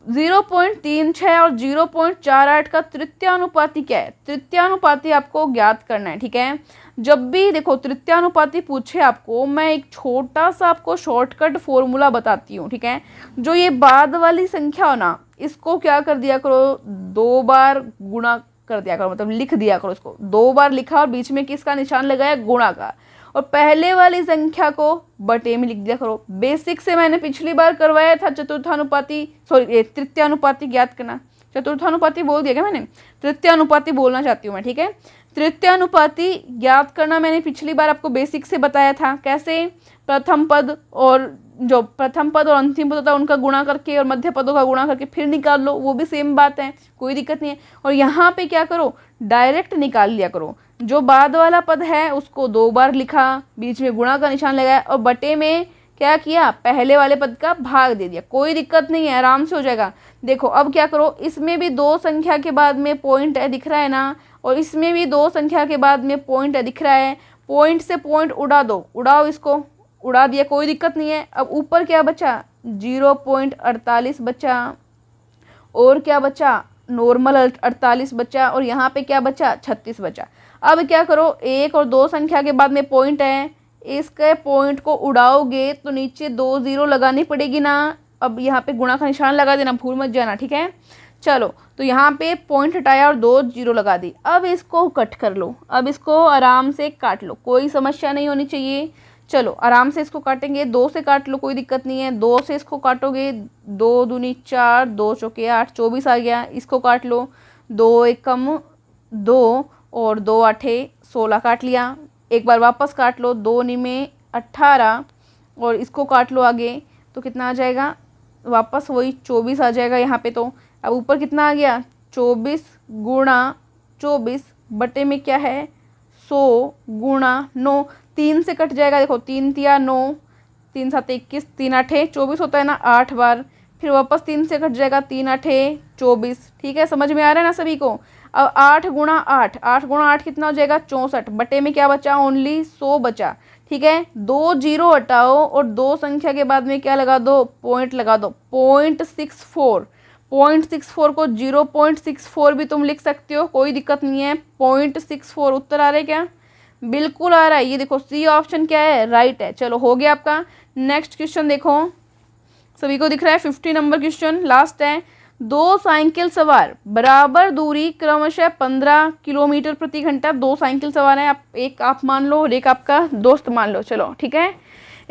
0.36 और 0.48 का तृतीयानुपाती क्या है। तृतीयानुपाती आपको ज्ञात करना है, ठीक है। जब भी देखो तृतीयानुपाती पूछे आपको, मैं एक छोटा सा आपको शॉर्टकट फॉर्मूला बताती हूँ, ठीक है। जो ये बाद वाली संख्या हो ना, इसको क्या कर दिया करो, 2 बार गुणा कर दिया करो, मतलब लिख दिया करो इसको। 2 बार लिखा और बीच में किसका निशान लगाया, गुणा का, और पहले वाली संख्या को बटे में लिख दिया करो। बेसिक से मैंने पिछली बार करवाया था चतुर्थानुपाती, सॉरी तृतीयानुपाती ज्ञात करना। चतुर्थानुपाती बोल दिया क्या मैंने, तृतीयानुपाती बोलना चाहती हूँ मैं, ठीक है। तृतीयानुपाती ज्ञात करना मैंने पिछली बार आपको बेसिक से बताया था। कैसे, प्रथम पद और जो प्रथम पद और अंतिम पद होता है उनका गुणा करके, और मध्य पदों का गुणा करके फिर निकाल लो, वो भी सेम बात है, कोई दिक्कत नहीं है। और यहाँ पे क्या करो, डायरेक्ट निकाल लिया करो। जो बाद वाला पद है उसको 2 बार लिखा, बीच में गुणा का निशान लगाया, और बटे में क्या किया, पहले वाले पद का भाग दे दिया, कोई दिक्कत नहीं है, आराम से हो जाएगा। देखो अब क्या करो, इसमें भी 2 संख्या के बाद में पॉइंट है, दिख रहा है ना, और इसमें भी 2 संख्या के बाद में पॉइंट है, दिख रहा है। पॉइंट से पॉइंट उड़ा दो, उड़ाओ इसको, उड़ा दिया, कोई दिक्कत नहीं है। अब ऊपर क्या बचा, 0.48 बचा, और क्या बचा, नॉर्मल 48 बचा, और यहाँ पे क्या बचा, 36 बचा। अब क्या करो, 1 और 2 संख्या के बाद में पॉइंट है, इसके पॉइंट को उड़ाओगे तो नीचे 2 0 लगानी पड़ेगी ना। अब यहाँ पे गुणा का निशान लगा देना, भूल मत जाना, ठीक है। चलो तो यहाँ पे पॉइंट हटाया और 2 0 लगा दी। अब इसको कट कर लो, अब इसको आराम से काट लो, कोई समस्या नहीं होनी चाहिए। चलो आराम से इसको काटेंगे, 2 से काट लो, कोई दिक्कत नहीं है। 2 से इसको काटोगे, 2 दूनी 4, 2 चौके 8, 24 आ गया। इसको काट लो, 2 एकम 2, और 2 आठे 16 काट लिया। एक बार वापस काट लो, 2 निमे 18, और इसको काट लो आगे, तो कितना आ जाएगा, वापस वही 24 आ जाएगा यहाँ पे। तो अब ऊपर कितना आ गया, 24 गुणा 24 बटे में क्या है, 100 गुणा 9, 3 से कट जाएगा। देखो 3 तिया 9, 3 साते 21, 3 आठे 24 होता है ना 8 बार, फिर वापस 3 से कट जाएगा, 3 आठे 24। ठीक है, समझ में आ रहा है ना सभी को। अब 8 गुणा 8, 8 गुणा 8 कितना हो जाएगा, 64 बटे में क्या बचा, ओनली 100 बचा। ठीक है, 2 जीरो हटाओ और 2 संख्या के बाद में क्या लगा दो, पॉइंट लगा दो, 0.64। 0.64 को 0.64 भी तुम लिख सकते हो, कोई दिक्कत नहीं है। 0.64 उत्तर आ रहा है क्या, बिल्कुल आ रहा है। ये देखो सी ऑप्शन क्या है, राइट है। चलो हो गया आपका। नेक्स्ट क्वेश्चन देखो, सभी को दिख रहा है 50 नंबर क्वेश्चन, लास्ट है। 2 साइकिल सवार बराबर दूरी क्रमशः 15 किलोमीटर प्रति घंटा, 2 साइकिल सवार हैं, एक आप मान लो और एक आपका दोस्त मान लो। चलो ठीक है,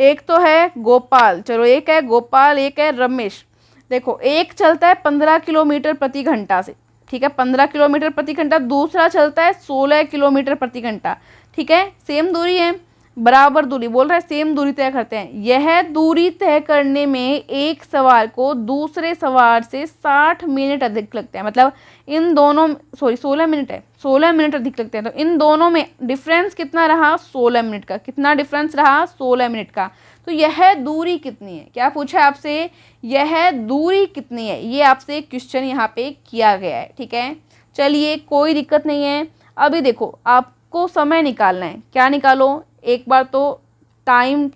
एक तो है गोपाल, चलो एक है गोपाल, एक है रमेश। देखो एक चलता है 15 किलोमीटर प्रति घंटा से, ठीक है, 15 किलोमीटर प्रति घंटा। दूसरा चलता है 16 किलोमीटर प्रति घंटा। ठीक है, सेम दूरी है, बराबर दूरी बोल रहा है, सेम दूरी तय करते हैं। यह दूरी तय करने में एक सवार को दूसरे सवार से 60 मिनट अधिक लगते हैं। मतलब इन दोनों, सॉरी 16 मिनट है, 16 मिनट अधिक लगते हैं। तो इन दोनों में डिफरेंस कितना रहा, 16 मिनट का। कितना डिफरेंस रहा, 16 मिनट का। तो यह दूरी कितनी है, क्या पूछा है आपसे, यह दूरी कितनी है, ये आपसे क्वेश्चन यहाँ पे किया गया है। ठीक है, चलिए कोई दिक्कत नहीं है। अभी देखो आपको समय निकालना है, क्या निकालो, एक बार तो टाइम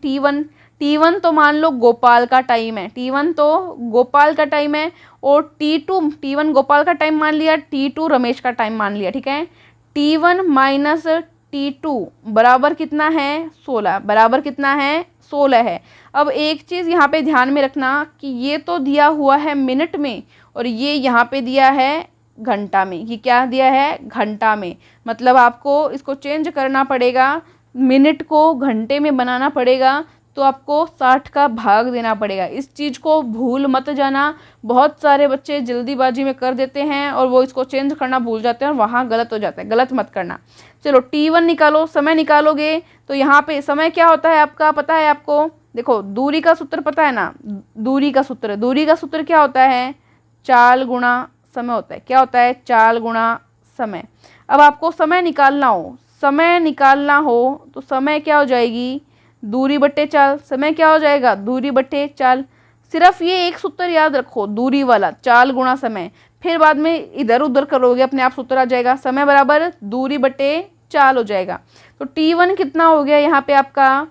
T1 तो मान लो गोपाल का टाइम है, T1 तो गोपाल का टाइम है, और T1 गोपाल का टाइम मान लिया, T2 रमेश का टाइम मान लिया। ठीक है, T1 माइनस T2 बराबर कितना है 16, बराबर कितना है 16 है। अब एक चीज़ यहाँ पे ध्यान में रखना कि ये तो दिया हुआ है मिनट में और ये यहाँ पे दिया है घंटा में। ये क्या दिया है घंटा में, मतलब आपको इसको चेंज करना पड़ेगा, मिनट को घंटे में बनाना पड़ेगा, तो आपको 60 का भाग देना पड़ेगा। इस चीज़ को भूल मत जाना, बहुत सारे बच्चे जल्दीबाजी में कर देते हैं और वो इसको चेंज करना भूल जाते हैं और वहाँ गलत हो जाता है, गलत मत करना। चलो T1 निकालो, समय निकालोगे तो यहाँ पे समय क्या होता है आपका पता है आपको, देखो दूरी का सूत्र पता है ना, दूरी का सूत्र क्या होता है, चाल गुणा समय होता है। क्या होता है, चाल गुणा समय। अब आपको समय निकालना हो तो समय क्या हो जाएगी, दूरी बट्टे चाल। समय क्या हो जाएगा, दूरी बट्टे चाल। सिर्फ ये एक सूत्र याद रखो, दूरी वाला, चाल गुणा समय। फिर बाद में इधर उधर करोगे अपने आप सूत्र आ जाएगा, समय बराबर दूरी बट्टे चाल हो जाएगा। तो T1 कितना हो गया यहाँ पे आपका,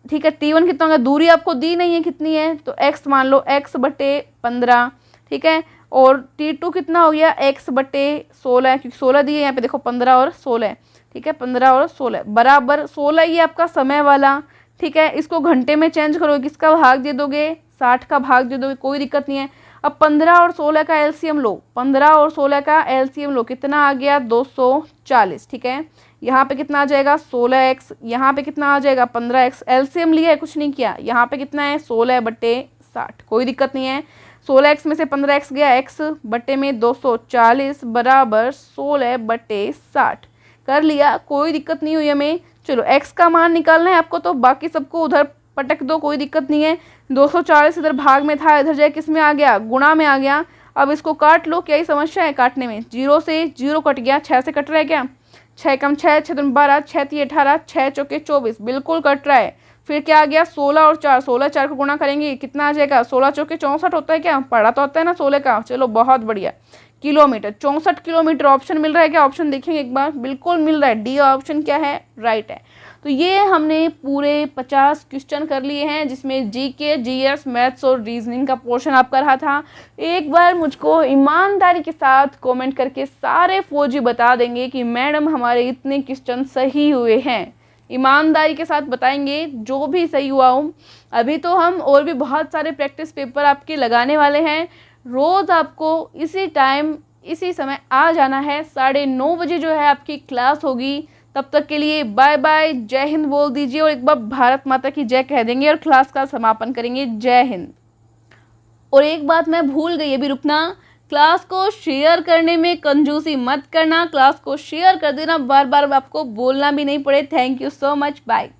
ठीक है, T1 कितना होगा, दूरी आपको दी नहीं है कितनी है, तो x मान लो, x बट्टे 15, ठीक है। और T2 कितना हो गया, x बट्टे 16, क्योंकि 16 दिए यहाँ पे, देखो 15 और 16, ठीक है, 15 और 16 बराबर 16, ये आपका समय वाला, ठीक है। इसको घंटे में चेंज करोगे, किसका भाग दे दोगे, 60 का भाग दे दोगे, कोई दिक्कत नहीं है। अब 15 और 16 का एलसीएम लो, 15 और 16 का एलसीएम लो, कितना आ गया 240, ठीक है। यहाँ पे कितना आ जाएगा 16x, यहाँ पे कितना आ जाएगा 15x, एलसीएम लिया है कुछ नहीं किया, यहाँ पे कितना है 16 बट्टे 60, कोई दिक्कत नहीं है। 16x में से 15x गया, x बट्टे में 240 बराबर 16 बट्टे 60 कर लिया, कोई दिक्कत नहीं हुई हमें। चलो x का मान निकालना है आपको, तो बाकी सबको उधर पटक दो, कोई दिक्कत नहीं है। 240 इधर भाग में था, इधर जाए किस में आ गया, गुणा में आ गया। अब इसको काट लो, क्या ही समस्या है काटने में, 0 से 0 कट गया, 6 से कट रहा है क्या, 6 कम 6, 6 दूनी 12, 6 तीन 18, 6 चौके 24, बिल्कुल कट रहा है। फिर क्या आ गया 16 और 4, 16 4 को गुणा करेंगे कितना आ जाएगा, 16 चौके 64 होता है क्या, पढ़ा तो होता है ना 16 का। चलो बहुत बढ़िया, किलोमीटर 64 किलोमीटर ऑप्शन मिल रहा है क्या, ऑप्शन देखेंगे एक बार, बिल्कुल मिल रहा है, डी ऑप्शन क्या है, राइट है। तो ये हमने पूरे 50 क्वेश्चन कर लिए हैं, जिसमें जीके, जीएस, मैथ्स और रीजनिंग का पोर्शन आपका रहा था। एक बार मुझको ईमानदारी के साथ कमेंट करके सारे फौजी बता देंगे कि मैडम हमारे इतने क्वेश्चन सही हुए हैं, ईमानदारी के साथ बताएंगे जो भी सही हुआ हो। अभी तो हम और भी बहुत सारे प्रैक्टिस पेपर आपके लगाने वाले हैं, रोज़ आपको इसी टाइम इसी समय आ जाना है, 9:30 बजे जो है आपकी क्लास होगी। तब तक के लिए बाय बाय, जय हिंद बोल दीजिए और एक बार भारत माता की जय कह देंगे और क्लास का समापन करेंगे, जय हिंद। और एक बात मैं भूल गई, अभी रुकना, क्लास को शेयर करने में कंजूसी मत करना, क्लास को शेयर कर देना, बार बार आपको बोलना भी नहीं पड़े। Thank you so much, bye.